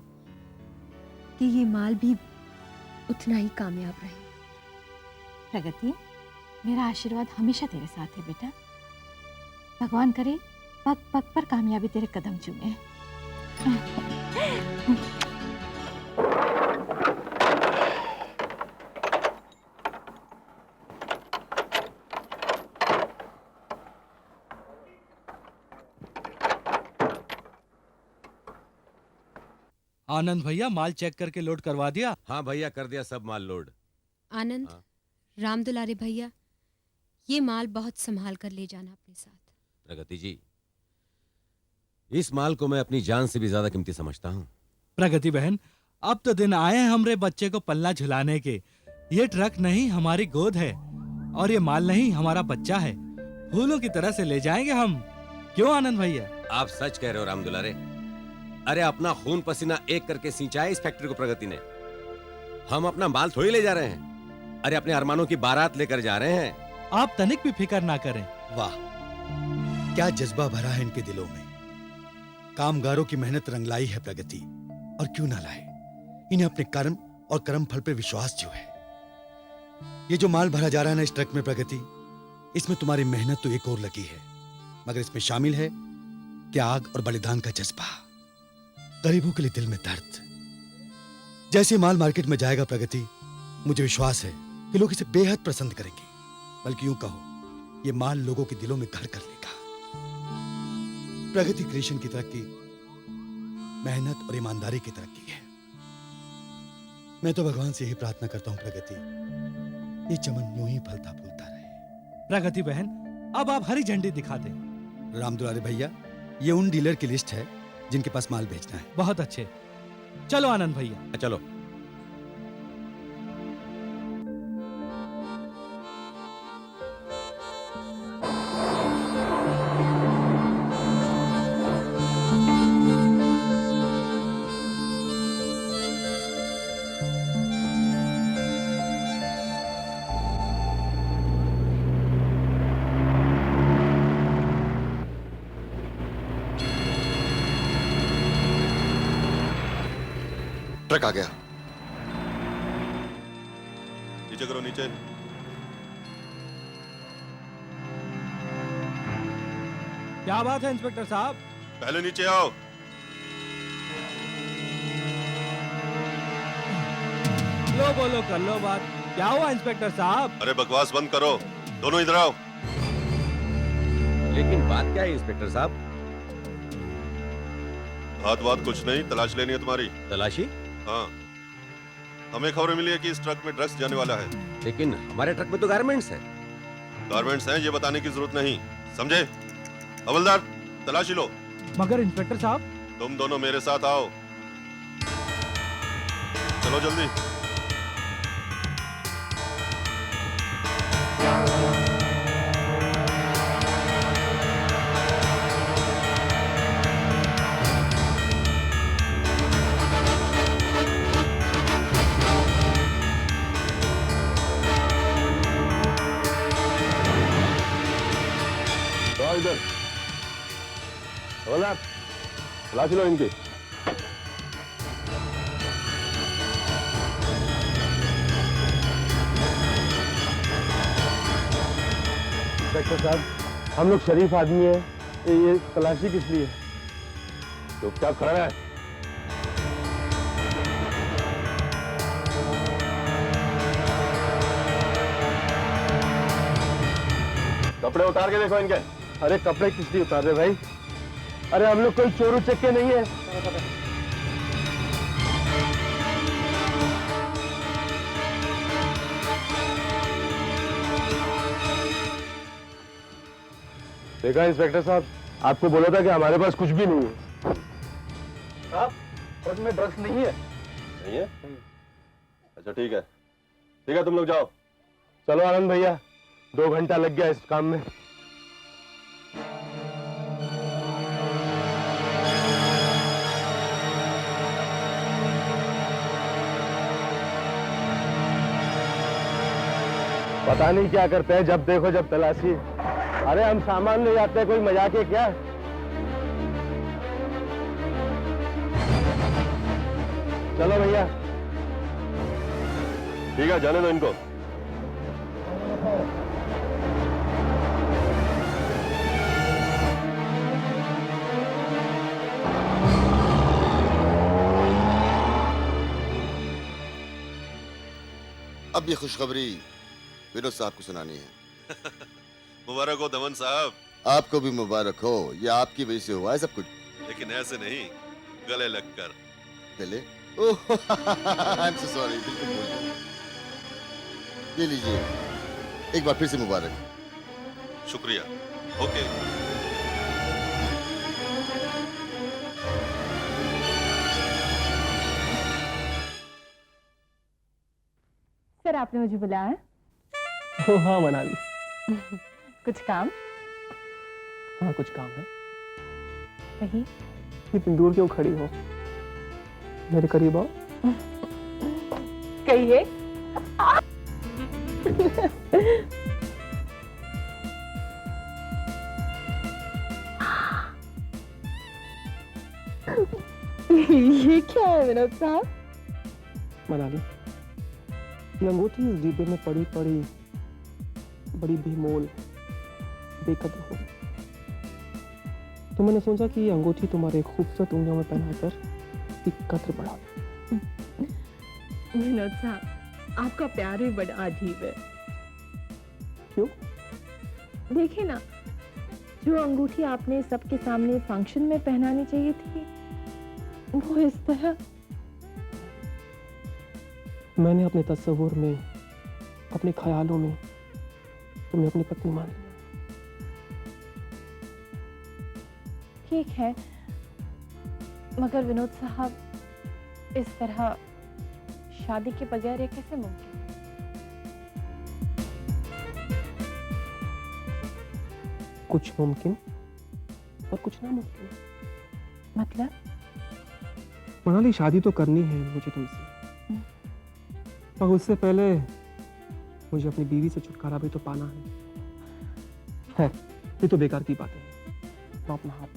कि ये माल भी उतना ही कामयाब रहे। प्रगति, मेरा आशीर्वाद हमेशा तेरे साथ है बेटा। भगवान करे पग पग पर कामयाबी तेरे कदम चूमे। आनंद भैया, माल चेक करके लोड करवा दिया? हाँ भैया, कर दिया सब माल लोड। आनंद, राम दुलारे भैया, ये माल बहुत संभाल कर ले जाना अपने साथ। प्रगति जी, इस माल को मैं अपनी जान से भी ज्यादा कीमती समझता हूँ। प्रगति बहन, अब तो दिन आए हैं हमरे बच्चे को पल्ला झुलाने के। ये ट्रक नहीं, हमारी गोद है, और ये माल नहीं, हमारा बच्चा है। फूलों की तरह से ले जाएंगे हम। क्यों आनंद भैया? आप सच कह रहे हो राम दुलारे। अरे अपना खून पसीना एक करके सिंचा है इस फैक्ट्री को प्रगति ने। हम अपना माल थोड़ी ले जा रहे हैं, अरे अपने अरमानों की बारात लेकर जा रहे हैं। आप तनिक भी फिक्र ना करें। वाह, क्या जज्बा भरा है इनके दिलों में। कामगारों की मेहनत रंग लाई है प्रगति, और क्यों ना लाए। इन्हें अपने कर्म और कर्म फल पे विश्वास जो है। ये जो माल भरा जा रहा है ना इस ट्रक में प्रगति, इसमें तुम्हारी मेहनत तो एक और लगी है, मगर इसमें शामिल है त्याग और बलिदान का जज्बा, गरीबों के लिए दिल में दर्द। जैसे माल मार्केट में जाएगा प्रगति, मुझे विश्वास है कि लोग इसे बेहद पसंद करेंगे। बल्कि यूं कहो, ये माल लोगों के दिलों में घर कर लेगा। प्रगति क्रिएशन की तरक्की मेहनत और ईमानदारी की तरक्की है। मैं तो भगवान से यही प्रार्थना करता हूं प्रगति, ये चमन यूं ही फलता फूलता रहे। प्रगति बहन, अब आप हरी झंडी दिखा दें। राम दुलारे भैया, ये उन डीलर की लिस्ट है जिनके पास माल बेचना है। बहुत अच्छे, चलो आनंद भैया। चलो। ट्रक आ गया। नीचे करो, नीचे। क्या बात है इंस्पेक्टर साहब? पहले नीचे आओ। लो बोलो, कर लो बात। क्या हुआ इंस्पेक्टर साहब? अरे बकवास बंद करो, दोनों इधर आओ। लेकिन बात क्या है इंस्पेक्टर साहब? बात कुछ नहीं, तलाश लेनी है तुम्हारी। तलाशी? हाँ, हमें खबर मिली है कि इस ट्रक में ड्रग्स जाने वाला है। लेकिन हमारे ट्रक में तो गारमेंट्स है। गारमेंट्स हैं, ये बताने की जरूरत नहीं, समझे? हवलदार, तलाशी लो। मगर इंस्पेक्टर साहब, तुम दोनों मेरे साथ आओ। चलो जल्दी। आओ इधर। बोला तलाशी लो इनकी। डॉक्टर साहब, हम लोग शरीफ आदमी हैं, ये तलाशी किस लिए? चुपचाप खड़ा रहे। कपड़े उतार के देखो इनके। अरे कपड़े किस लिए उतार रहे भाई? अरे हम लोग कोई चोर उचक्के नहीं है। देखा इंस्पेक्टर साहब, आपको बोला था कि हमारे पास कुछ भी नहीं है। साहब, ट्रक में ड्रग्स नहीं है। नहीं है? अच्छा ठीक है, ठीक है, तुम लोग जाओ। चलो आनंद भैया, 2 घंटा लग गया इस काम में। पता नहीं क्या करते हैं, जब देखो जब तलाशी। अरे हम सामान ले जाते हैं, कोई मजाक है क्या? चलो भैया। ठीक है, जाने दो इनको। अब ये खुशखबरी विनोद साहब को सुनानी है। मुबारक हो दमन साहब। आपको भी मुबारक हो, ये आपकी वजह से हुआ है सब कुछ। लेकिन ऐसे नहीं, गले लगकर। गले? ओह, आई एम सो सॉरी, बिल्कुल भूल गया। ये लीजिए, एक बार फिर से मुबारक। शुक्रिया। ओके। सर, आपने मुझे बुलाया है? हाँ मनाली। कुछ काम? हाँ कुछ काम है। कहीं? इतनी दूर क्यों खड़ी हो? मेरे करीब आओ। कहिए। ये क्या है विनोद साहब? मनाली, ये अंगूठी इस डिब्बे में पड़ी पड़ी बड़ी बेमोल बेकदर हो गई, तो मैंने सोचा कि ये अंगूठी तुम्हारे खूबसूरत उंगलियों में पहनाकर इसकी कद्र बढ़ा दूं। विनोद साहब, आपका प्यार भी बड़ा अजीब है। क्यों? देखिए ना, जो अंगूठी आपने सबके सामने फंक्शन में पहनानी चाहिए थी, वो इस तरह। मैंने अपने तस्वुर में, अपने ख्यालों में तुम्हें अपनी पत्नी मान लिया। ठीक है, मगर विनोद साहब, इस तरह शादी के बगैर ये कैसे मुमकिन है? कुछ मुमकिन और कुछ नामुमकिन। मतलब? मनाली, शादी तो करनी है मुझे तुमसे, पर उससे पहले मुझे अपनी बीवी से छुटकारा भी तो पाना है। ये तो बेकार की बातें हैं। तो अपना हाथ।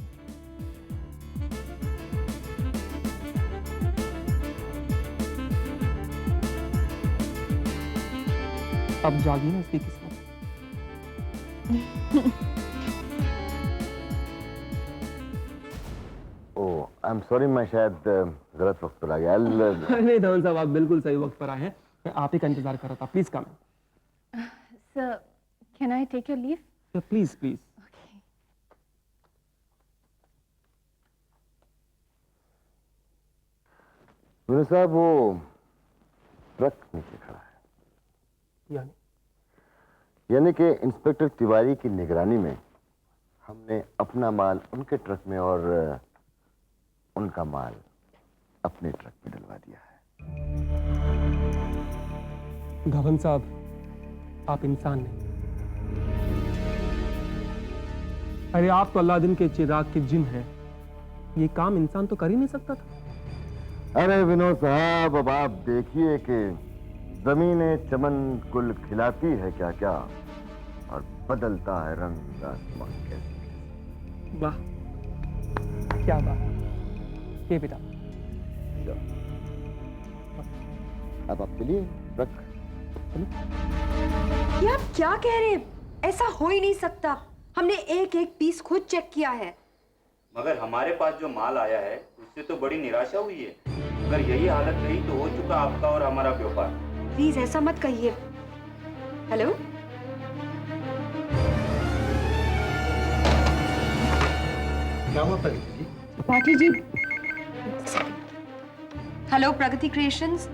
अब जागी ना इसकी किस्मत। ओह, आई एम सॉरी, मैं शायद गलत वक्त पर आ गया। नहीं धवन साहब, आप बिल्कुल सही वक्त पर आए हैं। मैं आप ही का इंतजार कर रहा था। Please come. Sir, can I take your leave? Please please. Vinod साहब, वो ट्रक नीचे खड़ा है। यानी कि इंस्पेक्टर तिवारी की निगरानी में हमने अपना माल उनके ट्रक में और उनका माल अपने ट्रक में डलवा दिया है। धवन साहब, आप इंसान नहीं। अरे आप तो अल्लादीन के चिराग के जिन हैं। ये काम इंसान तो कर ही नहीं सकता था। अरे विनोद साहब, अब आप देखिए कि जमीनें चमन गुल खिलाती है क्या क्या, और बदलता है रंग आसमान कैसे। वाह, क्या बात। ये बेटा अब आप चलिए, रख। ये आप क्या कह रहे हैं? ऐसा हो ही नहीं सकता। हमने एक एक पीस खुद चेक किया है। मगर हमारे पास जो माल आया है उससे तो बड़ी निराशा हुई है। अगर यही हालत रही तो हो चुका आपका और हमारा व्यापार। प्लीज ऐसा मत कहिए। हेलो, क्या हुआ प्रगति जी? पाठी जी। हेलो प्रगति क्रिएशंस।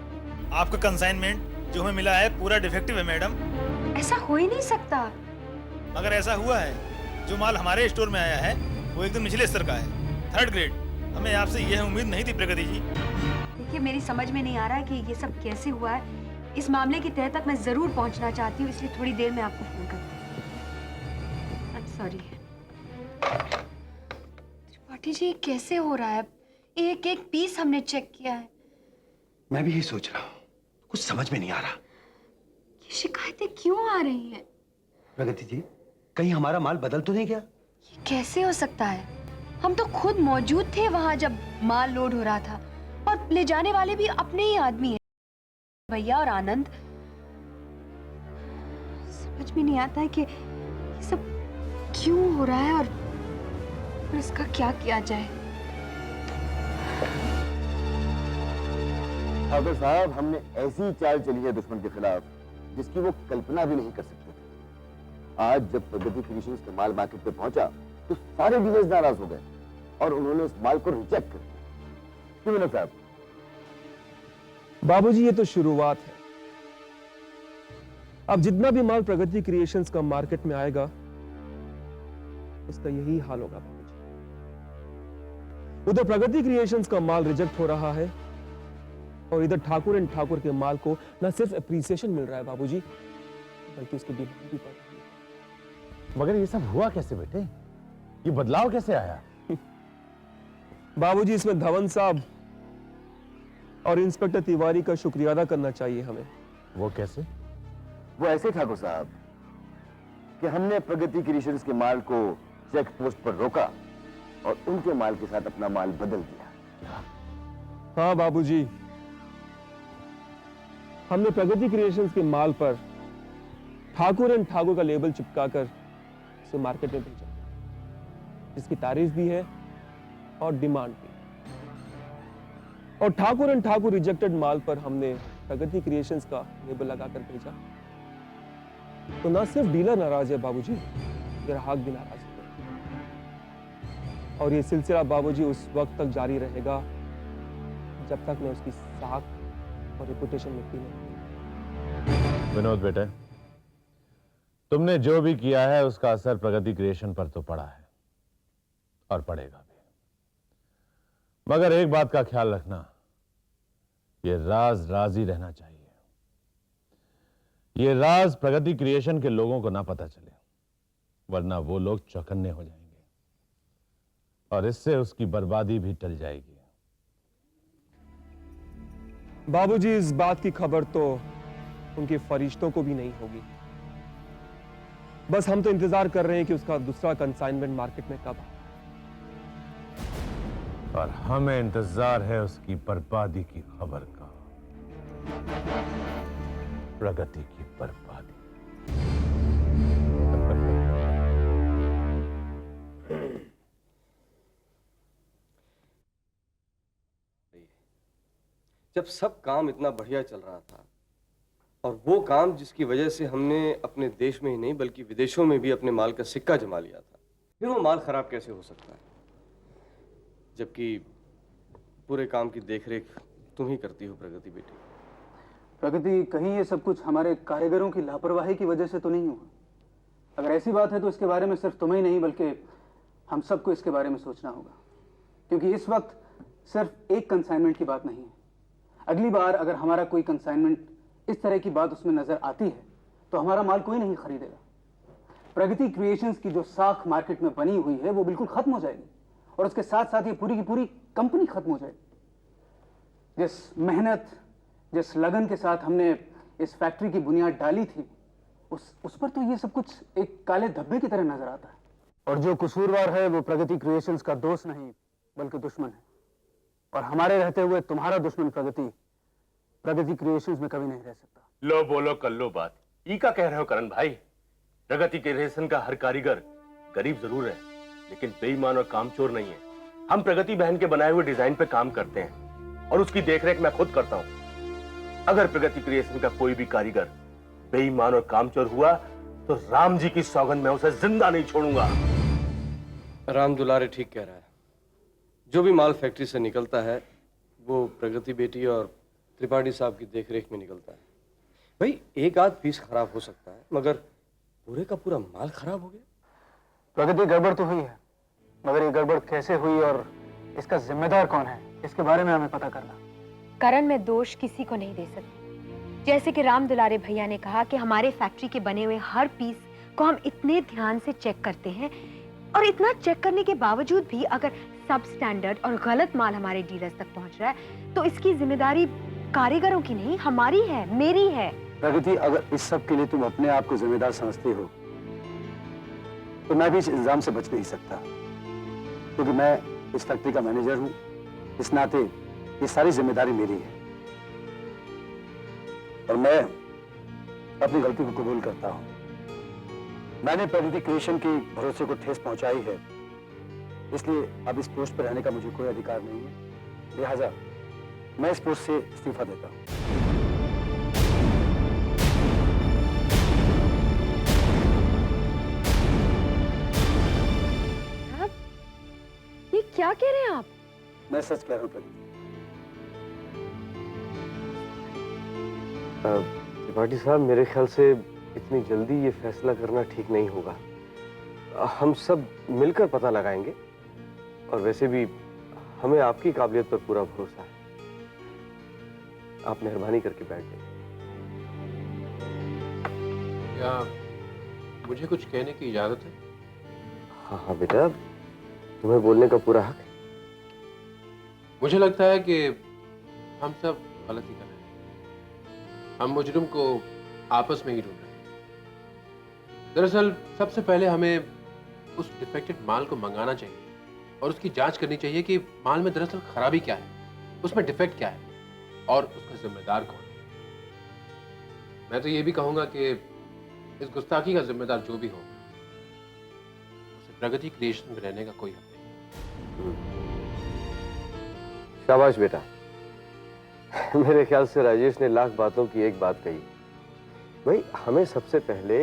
आपका कंसाइनमेंट जो हमें मिला है पूरा डिफेक्टिव है मैडम। ऐसा हो ही नहीं सकता। अगर ऐसा हुआ है, जो माल हमारे स्टोर में आया है वो एकदम निचले स्तर का है, 3rd ग्रेड। हमें आपसे यह उम्मीद नहीं थी प्रगति जी। देखिए, मेरी समझ में नहीं आ रहा है कि ये सब कैसे हुआ है। इस मामले की तह तक मैं जरूर पहुंचना चाहती हूँ, इसलिए थोड़ी देर में आपको फोन करती हूँ। सॉरी। त्रिपाठी जी, कैसे हो रहा है? एक एक पीस हमने चेक किया है। मैं भी यही सोच रहा हूँ, कुछ समझ में नहीं आ रहा। ये शिकायतें क्यों आ रही हैं? प्रगति जी, कहीं हमारा माल बदल तो नहीं गया? ये कैसे हो सकता है? हम तो खुद मौजूद थे वहां जब माल लोड हो रहा था, और ले जाने वाले भी अपने ही आदमी हैं, भैया और आनंद। समझ में नहीं आता है कि ये सब क्यों हो रहा है और इसका क्या किया जाए। ठाकुर साहब, हमने ऐसी चाल चली है दुश्मन के खिलाफ जिसकी वो कल्पना भी नहीं कर सकते थे। आज जब प्रगति क्रिएशंस का माल मार्केट पे पहुंचा तो सारे डीलर्स नाराज हो गए और उन्होंने उस माल को रिजेक्ट कर दिया। क्यों विनोद साहब? बाबूजी, ये तो शुरुआत है। अब जितना भी माल प्रगति क्रिएशंस का मार्केट में आएगा उसका यही हाल होगा बाबूजी। उधर प्रगति क्रिएशंस का माल रिजेक्ट हो रहा है और इधर ठाकुर एंड ठाकुर के माल को न सिर्फ एप्रिसिएशन मिल रहा है बाबूजी, बल्कि उसकी डिमांड भी बढ़ रही है। मगर ये सब हुआ कैसे बेटे? ये बदलाव कैसे आया? बाबूजी, इसमें धवन साहब और इंस्पेक्टर तिवारी का शुक्रिया अदा करना चाहिए हमें। वो कैसे? वो ऐसे ठाकुर साहब कि हमने प्रगति क्रिएशंस के माल को चेक पोस्ट पर रोका और उनके माल के साथ अपना माल बदल दिया। हाँ बाबूजी, हमने प्रगति क्रिएशंस के माल पर ठाकुर एंड ठाकुर का लेबल चिपकाकर इसे मार्केट में भेजा, जिसकी तारीफ भी है और डिमांड भी। और ठाकुर एंड ठाकुर रिजेक्टेड माल पर हमने प्रगति क्रिएशंस का लेबल लगाकर भेजा। तो ना सिर्फ डीलर नाराज है बाबूजी, ग्राहक भी नाराज है। और ये सिलसिला बाबूजी उस वक्त तक जारी रहेगा जब तक मैं उसकी साख और रेपुटेशन मिटती नहीं। विनोद बेटे, तुमने जो भी किया है उसका असर प्रगति क्रिएशन पर तो पड़ा है और पड़ेगा भी। मगर एक बात का ख्याल रखना, ये राज राज ही रहना चाहिए। ये राज प्रगति क्रिएशन के लोगों को ना पता चले, वरना वो लोग चौकन्ने हो जाएंगे और इससे उसकी बर्बादी भी टल जाएगी। बाबूजी, इस बात की खबर तो उनके फरिश्तों को भी नहीं होगी। बस हम तो इंतजार कर रहे हैं कि उसका दूसरा कंसाइनमेंट मार्केट में कब आए। और हमें इंतजार है उसकी बर्बादी की खबर का, प्रगति की बर्बादी। जब सब काम इतना बढ़िया चल रहा था और वो काम जिसकी वजह से हमने अपने देश में ही नहीं बल्कि विदेशों में भी अपने माल का सिक्का जमा लिया था, फिर वो माल खराब कैसे हो सकता है? जबकि पूरे काम की देखरेख तुम ही करती हो प्रगति बेटी। प्रगति, कहीं ये सब कुछ हमारे कारीगरों की लापरवाही की वजह से तो नहीं हुआ? अगर ऐसी बात है तो इसके बारे में सिर्फ तुम्हें ही नहीं बल्कि हम सबको इसके बारे में सोचना होगा, क्योंकि इस वक्त सिर्फ एक कंसाइनमेंट की बात नहीं है। अगली बार अगर हमारा कोई कंसाइनमेंट इस तरह की बात उसमें नजर आती है तो हमारा माल कोई नहीं खरीदेगा। प्रगति क्रिएशंस की जो साख मार्केट में बनी हुई है वो बिल्कुल खत्म हो जाएगी और उसके साथ साथ ये पूरी की पूरी कंपनी खत्म हो जाएगी। जिस मेहनत, जिस लगन के साथ हमने इस फैक्ट्री की बुनियाद डाली थी, उस पर तो ये सब कुछ एक काले धब्बे की तरह नजर आता है। और जो कसूरवार है वो प्रगति क्रिएशंस का दोस्त नहीं बल्कि दुश्मन है। और हमारे रहते हुए तुम्हारा दुश्मन प्रगति क्रिएशंस में कभी नहीं रह सकता। लो बोलो कर लो बात। ई का कह रहे हो करण भाई? प्रगति क्रिएशन का हर कारीगर गरीब जरूर है, लेकिन बेईमान और कामचोर नहीं है। हम प्रगति बहन के बनाए हुए डिजाइन पे काम करते हैं और उसकी देखरेख मैं खुद करता हूं। अगर प्रगति क्रिएशन का कोई भी कारीगर बेईमान और कामचोर हुआ तो राम जी की सौगंध मैं उसे जिंदा नहीं छोड़ूंगा। राम दुलारे ठीक कह रहा है। जो भी माल फैक्ट्री से निकलता है वो प्रगति बेटी और त्रिपाठी साहब की देखरेख में निकलता है। भाई एक आध पीस खराब हो सकता है, मगर पूरे का पूरा माल खराब हो गया। प्रगति गड़बड़ तो हुई है, मगर ये गड़बड़ कैसे हुई और इसका जिम्मेदार कौन है, इसके बारे में हमें पता करना। करण, मैं दोष किसी को नहीं दे सकती। जैसे कि राम दुलारे भैया ने कहा कि हमारे फैक्ट्री के बने हुए हर पीस को हम इतने ध्यान से चेक करते हैं, और इतना चेक करने के बावजूद भी अगर सब स्टैंडर्ड और गलत माल हमारे डीलर्स तक पहुंच रहा है तो इसकी जिम्मेदारी कारीगरों की नहीं, हमारी है, मेरी है। प्रगति, अगर इस सब के लिए तुम अपने आप को जिम्मेदार समझती हो तो मैं भी इस इल्जाम से बच नहीं सकता, क्योंकि मैं इस फैक्ट्री का मैनेजर हूं। इस नाते ये सारी जिम्मेदारी मेरी है और मैं अपनी गलती को कबूल करता हूं। मैंने प्रगति क्रिएशन के भरोसे को ठेस पहुंचाई है, इसलिए अब इस पोस्ट पर रहने का मुझे कोई अधिकार नहीं है। लिहाजा मैं इस पोस्ट से इस्तीफा देता हूं। ये क्या कह रहे हैं आप? मैं सच कह रहा हूं प्रगति। त्रिपाठी साहब, मेरे ख्याल से इतनी जल्दी ये फैसला करना ठीक नहीं होगा। हम सब मिलकर पता लगाएंगे, और वैसे भी हमें आपकी काबिलियत पर पूरा भरोसा है। आप मेहरबानी करके बैठ जाइए। क्या मुझे कुछ कहने की इजाजत है? हाँ हाँ बेटा, तुम्हें बोलने का पूरा हक है। मुझे लगता है कि हम सब गलती कर रहे हैं। हम मुजरिम को आपस में ही ढूंढ रहे हैं। दरअसल सबसे पहले हमें उस डिफेक्टेड माल को मंगाना चाहिए और उसकी जांच करनी चाहिए कि माल में दरअसल खराबी क्या है, उसमें डिफेक्ट क्या है और उसका जिम्मेदार कौन है। मैं तो ये भी कहूंगा कि इस गुस्ताखी का जिम्मेदार जो भी हो, उसे प्रगति क्रिएशन में रहने का कोई हक नहीं। शाबाश बेटा। मेरे ख्याल से राजेश ने लाख बातों की एक बात कही। भाई, हमें सबसे पहले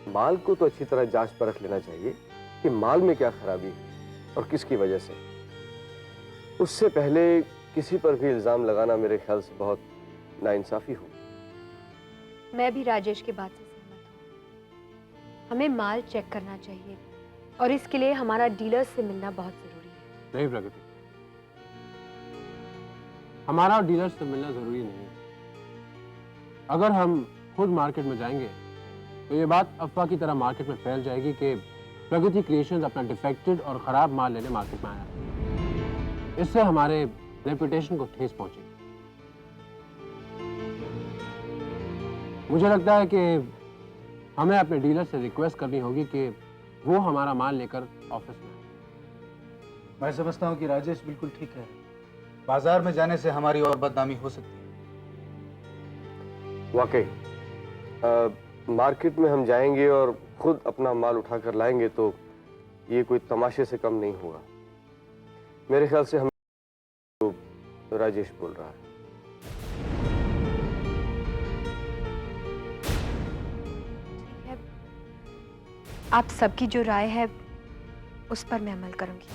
माल को तो अच्छी तरह जांच परख लेना चाहिए कि माल में क्या खराबी है और किसकी वजह से। उससे पहले किसी पर भी इल्जाम लगाना मेरे ख्याल से बहुत नाइंसाफी हो। मैं भी राजेश की बात से सहमत हूँ। हमें माल चेक करना चाहिए और इसके लिए हमारा डीलर्स से मिलना बहुत जरूरी है। नहीं प्रगति, हमारा डीलर से मिलना जरूरी नहीं है। अगर हम खुद मार्केट में जाएंगे तो ये बात अफवाह की तरह मार्केट में फैल जाएगी कि प्रगति क्रिएशंस अपना डिफेक्टेड और खराब माल लेने मार्केट में आया। इससे हमारे रेपुटेशन को ठेस पहुंचेगी। मुझे लगता है कि हमें अपने डीलर से रिक्वेस्ट करनी होगी कि वो हमारा माल लेकर ऑफिस में आए। मैं समझता हूँ कि राजेश बिल्कुल ठीक है। बाजार में जाने से हमारी और बदनामी हो सकती है। वाकई मार्केट में हम जाएंगे और खुद अपना माल उठाकर लाएंगे तो ये कोई तमाशे से कम नहीं होगा। मेरे ख्याल से हम तो राजेश बोल रहा है। आप सबकी जो राय है उस पर मैं अमल करूंगी।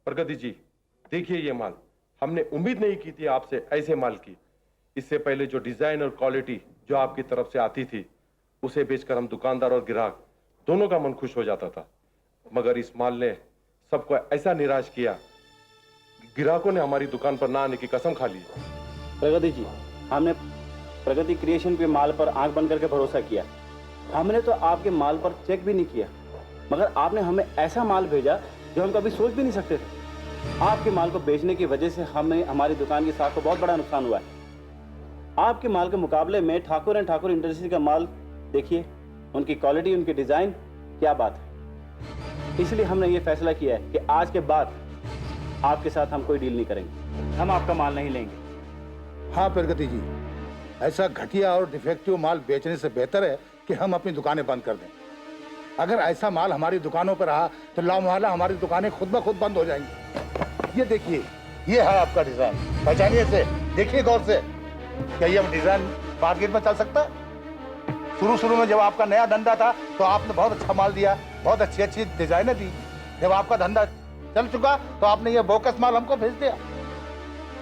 प्रगति जी, देखिए ये माल, हमने उम्मीद नहीं की थी आपसे ऐसे माल की। इससे पहले जो डिजाइन और क्वालिटी जो आपकी तरफ से आती थी, उसे बेचकर हम दुकानदार और ग्राहक दोनों का मन खुश हो जाता था। मगर इस माल ने सबको ऐसा निराश किया, ग्राहकों ने हमारी दुकान पर ना आने की कसम खा ली। प्रगति जी, हमने प्रगति क्रिएशन के माल पर आंख बंद करके भरोसा किया। हमने तो आपके माल पर चेक भी नहीं किया, मगर आपने हमें ऐसा माल भेजा जो हम कभी सोच भी नहीं सकते थे। आपके माल को बेचने की वजह से हमें हमारी दुकान की साख को बहुत बड़ा नुकसान हुआ है। आपके माल के मुकाबले में ठाकुर एंड ठाकुर इंडस्ट्रीज का माल देखिए, उनकी क्वालिटी, उनकी डिजाइन, क्या बात है। इसलिए हमने ये फैसला किया है कि आज के बाद आपके साथ हम कोई डील नहीं करेंगे, हम आपका माल नहीं लेंगे। हाँ प्रगति जी, ऐसा घटिया और डिफेक्टिव माल बेचने से बेहतर है कि हम अपनी दुकानें बंद कर दें। अगर ऐसा माल हमारी दुकानों पर रहा तो लामहला हमारी दुकानें खुद ब खुद बंद हो जाएंगी। ये देखिए, ये है आपका डिजाइन, पहचानिए से, देखिए गौर से। क्या ये डिजाइन मार्केट में चल सकता है? शुरू में जब आपका नया धंधा था तो आपने बहुत अच्छा माल दिया, बहुत अच्छी अच्छी डिजाइनें दी। जब आपका धंधा चल चुका तो आपने ये बोकस माल हमको भेज दिया।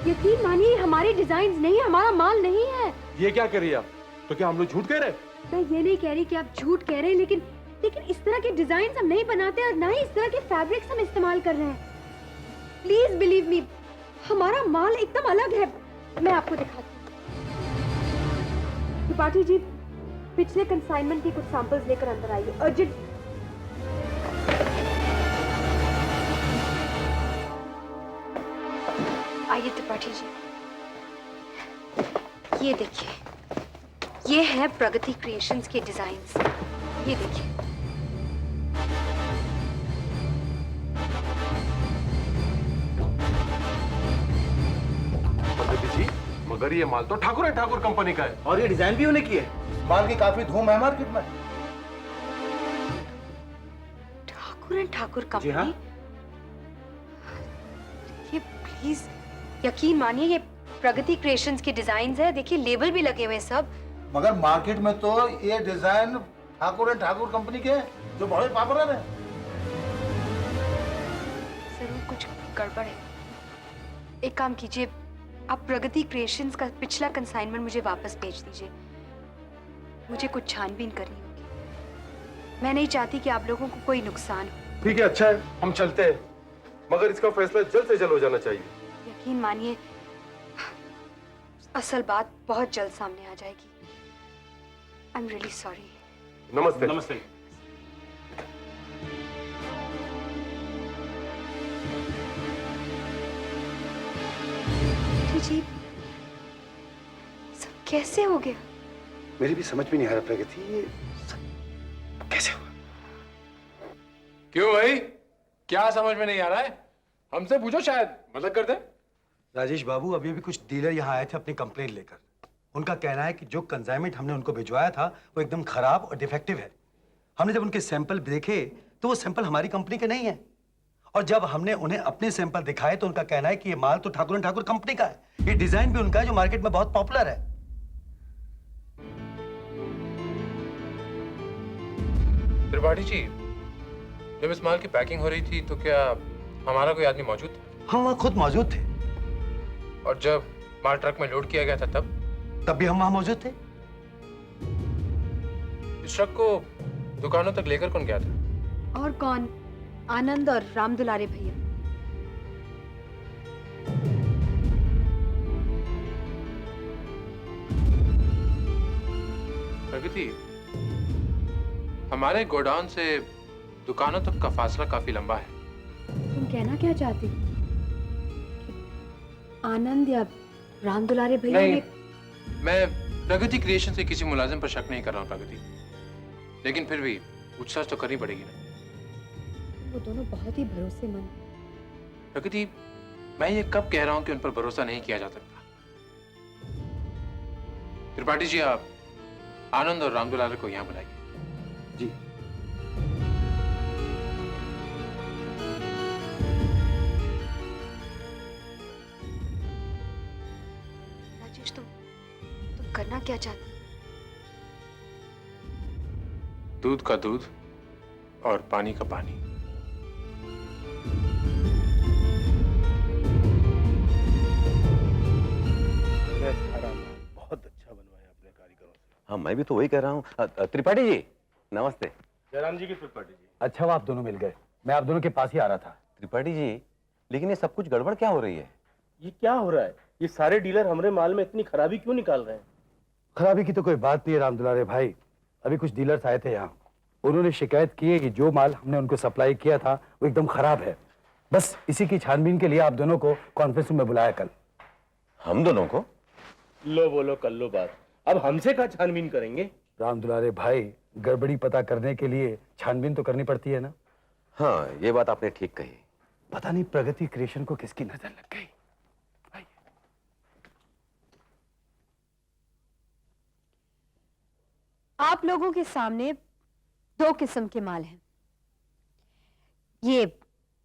यकीन मानिए, हमारे डिजाइन नहीं, हमारा माल नहीं है। ये क्या कर रही है आप? तो क्या हम लोग झूठ कह रहे हैं? मैं ये नहीं कह रही कि आप झूठ कह रहे हैं, लेकिन इस तरह के डिजाइन हम नहीं बनाते और ना ही इस तरह के फैब्रिक्स हम इस्तेमाल कर रहे हैं। प्लीज बिलीव मी, हमारा माल एकदम अलग है। मैं आपको दिखाती हूँ। त्रिपाठी जी, पिछले कंसाइनमेंट की कुछ सैंपल्स लेकर अंदर आइए, अर्जेंट। आइए त्रिपाठी जी, ये देखिए, ये है प्रगति क्रिएशंस के डिजाइन्स। ये देखिए, प्रगति जी, मगर ये माल तो ठाकुर एंड ठाकुर कंपनी का है और ये डिजाइन भी उन्हें की है। माल की काफी धूम है मार्केट में। Thakur and Thakur company? हाँ? ये प्लीज यकीन मानिए, ये प्रगति क्रिएशंस के डिजाइन्स है। देखिए, लेबल भी लगे हुए हैं सब। मगर मार्केट में तो ये design Thakur and Thakur company के हैं, जो बहुत पॉपुलर है। जरूर कुछ गड़बड़ है। एक काम कीजिए, आप प्रगति क्रिएशंस का पिछला कंसाइनमेंट मुझे वापस भेज दीजिए। मुझे कुछ छानबीन करनी होगी। मैं नहीं चाहती कि आप लोगों को कोई नुकसान हो। ठीक है, अच्छा है, हम चलते हैं, मगर इसका फैसला जल्द से जल्द हो जाना चाहिए। यकीन मानिए, असल बात बहुत जल्द सामने आ जाएगी। I am really sorry. नमस्ते। नमस्ते। जी, सब कैसे हो गया? मेरी भी समझ में नहीं आ रहा प्रगति, ये कैसे हुआ? क्यों भाई, क्या समझ में नहीं आ रहा है? हमसे पूछो, शायद मदद कर दे। राजेश बाबू, अभी अभी कुछ डीलर यहाँ आए थे अपनी कंप्लेंट लेकर। उनका कहना है कि जो कंसाइनमेंट हमने उनको भिजवाया था वो एकदम खराब और डिफेक्टिव है। हमने जब उनके सैंपल देखे तो वो सैंपल हमारी कंपनी के नहीं है, और जब हमने उन्हें अपने सैंपल दिखाए तो उनका कहना है कि ये माल तो ठाकुर एंड ठाकुर कंपनी का है, ये डिजाइन भी उनका है जो मार्केट में बहुत पॉपुलर है। त्रिपाठी जी, जब इस माल की पैकिंग हो रही थी तो क्या हमारा कोई आदमी मौजूद था? हम वहाँ खुद मौजूद थे। और जब माल ट्रक में लोड किया गया था तब भी हम वहाँ मौजूद थे। इस ट्रक को दुकानों तक लेकर कौन गया था? और कौन? आनंद और राम दुलारे भैया। प्रगति, हमारे गोडाउन से दुकानों तक का फासला काफी लंबा है। तुम कहना क्या चाहते हो? आनंद या राम दुलारे भैया नहीं, ने... मैं प्रगति क्रिएशन से किसी मुलाजिम पर शक नहीं कर रहा हूँ प्रगति, लेकिन फिर भी पूछताछ तो करनी पड़ेगी ना। वो दोनों बहुत ही भरोसेमंद हैं। प्रगति, मैं ये कब कह रहा हूँ कि उन पर भरोसा नहीं किया जा सकता? त्रिपाठी जी, आप आनंद और राम दुलारे को यहाँ बुलाइए। जी। राजेश, तुम करना क्या चाहते? दूध का दूध और पानी का पानी। बहुत अच्छा बनवाया अपने कारीगरों से। हाँ, मैं भी तो वही कह रहा हूँ। त्रिपाठी जी, नमस्ते। जयराम जी की त्रिपाठी जी। अच्छा, वो आप दोनों मिल गए। मैं आप दोनों के पास ही आ रहा था। त्रिपाठी जी, लेकिन ये सब कुछ गड़बड़ क्या हो रही है? ये क्या हो रहा है? ये सारे डीलर हमारे माल में इतनी खराबी क्यों निकाल रहे हैं? खराबी की तो कोई बात नहीं है राम दुलारे भाई। अभी कुछ डीलर्स आए थे यहाँ, उन्होंने शिकायत की है कि जो माल हमने उनको सप्लाई किया था वो एकदम खराब है। बस इसी की छानबीन के लिए आप दोनों को कॉन्फ्रेंस रूम में बुलाया कल। हम दोनों को? लो बोलो कर लो बात, अब हमसे क्या छानबीन करेंगे? राम दुलारे भाई, गड़बड़ी पता करने के लिए छानबीन तो करनी पड़ती है ना। हाँ, ये बात आपने ठीक कही। पता नहीं प्रगति क्रिएशन को किसकी नजर लग गई। आप लोगों के सामने दो किस्म के माल हैं। ये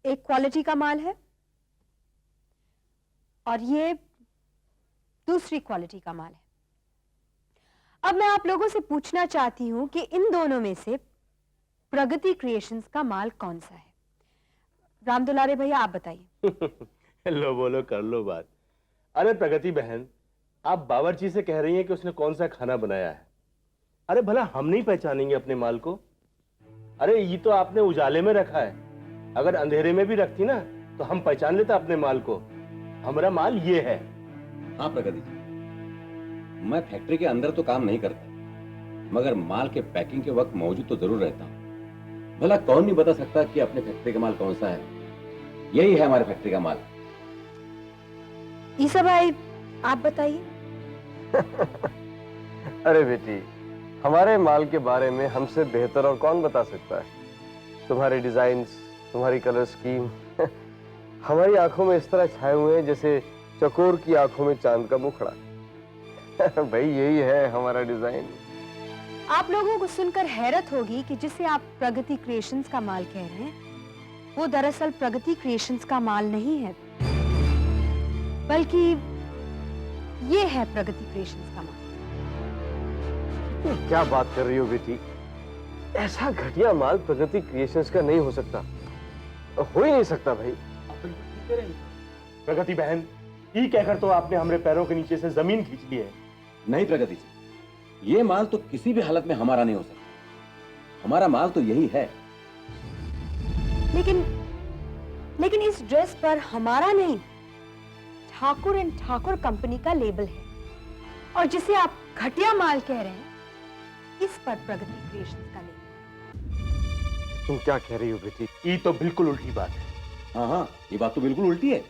एक क्वालिटी का माल है और ये दूसरी क्वालिटी का माल है। अब मैं आप लोगों से पूछना चाहती हूं कि इन दोनों में से प्रगति क्रिएशंस का माल कौन सा है? राम दुलारे भैया आप बताइए। लो बोलो कर लो बात। अरे प्रगति बहन, आप बावर्ची से कह रही हैं कि उसने कौन सा खाना बनाया है। अरे भला हम नहीं पहचानेंगे अपने माल को? अरे ये तो आपने उजाले में रखा है, अगर अंधेरे में भी रखती ना तो हम पहचान लेते अपने माल को। हमारा माल ये है। हाँ प्रगति जी, मैं फैक्ट्री के अंदर तो काम नहीं करता, मगर माल के पैकिंग के वक्त मौजूद तो जरूर रहता हूँ। भला कौन नहीं बता सकता कि अपने फैक्ट्री का माल कौन सा है? यही है हमारे फैक्ट्री का माल। ईसा भाई आप बताइए। अरे बेटी, हमारे माल के बारे में हमसे बेहतर और कौन बता सकता है? तुम्हारे डिजाइन्स, तुम्हारी कलर स्कीम हमारी आंखों में इस तरह छाए हुए हैं जैसे चकोर की आंखों में चांद का मुखड़ा। भाई यही है हमारा डिजाइन। आप लोगों को सुनकर हैरत होगी कि जिसे आप प्रगति क्रिएशंस का माल कह रहे हैं वो दरअसल प्रगति क्रिएशंस का माल नहीं है, बल्कि ये है प्रगति क्रिएशंस का माल। क्या बात कर रही हो बेटी? ऐसा घटिया माल प्रगति क्रिएशंस का नहीं हो सकता, हो ही नहीं सकता भाई। प्रगति बहन, ये कहकर तो आपने हमारे पैरों के नीचे से जमीन खींच ली है। नहीं प्रगति जी, ये माल तो किसी भी हालत में हमारा नहीं हो सकता। हमारा माल तो यही है। लेकिन इस ड्रेस पर हमारा नहीं, ठाकुर एंड ठाकुर कंपनी का लेबल है, और जिसे आप घटिया माल कह रहे हैं इस पर प्रगति क्रिएशंस का लेबल। तुम क्या कह रही हो बेटी? ये तो बिल्कुल उल्टी बात है। हाँ हाँ, ये बात तो बिल्कुल उल्टी है।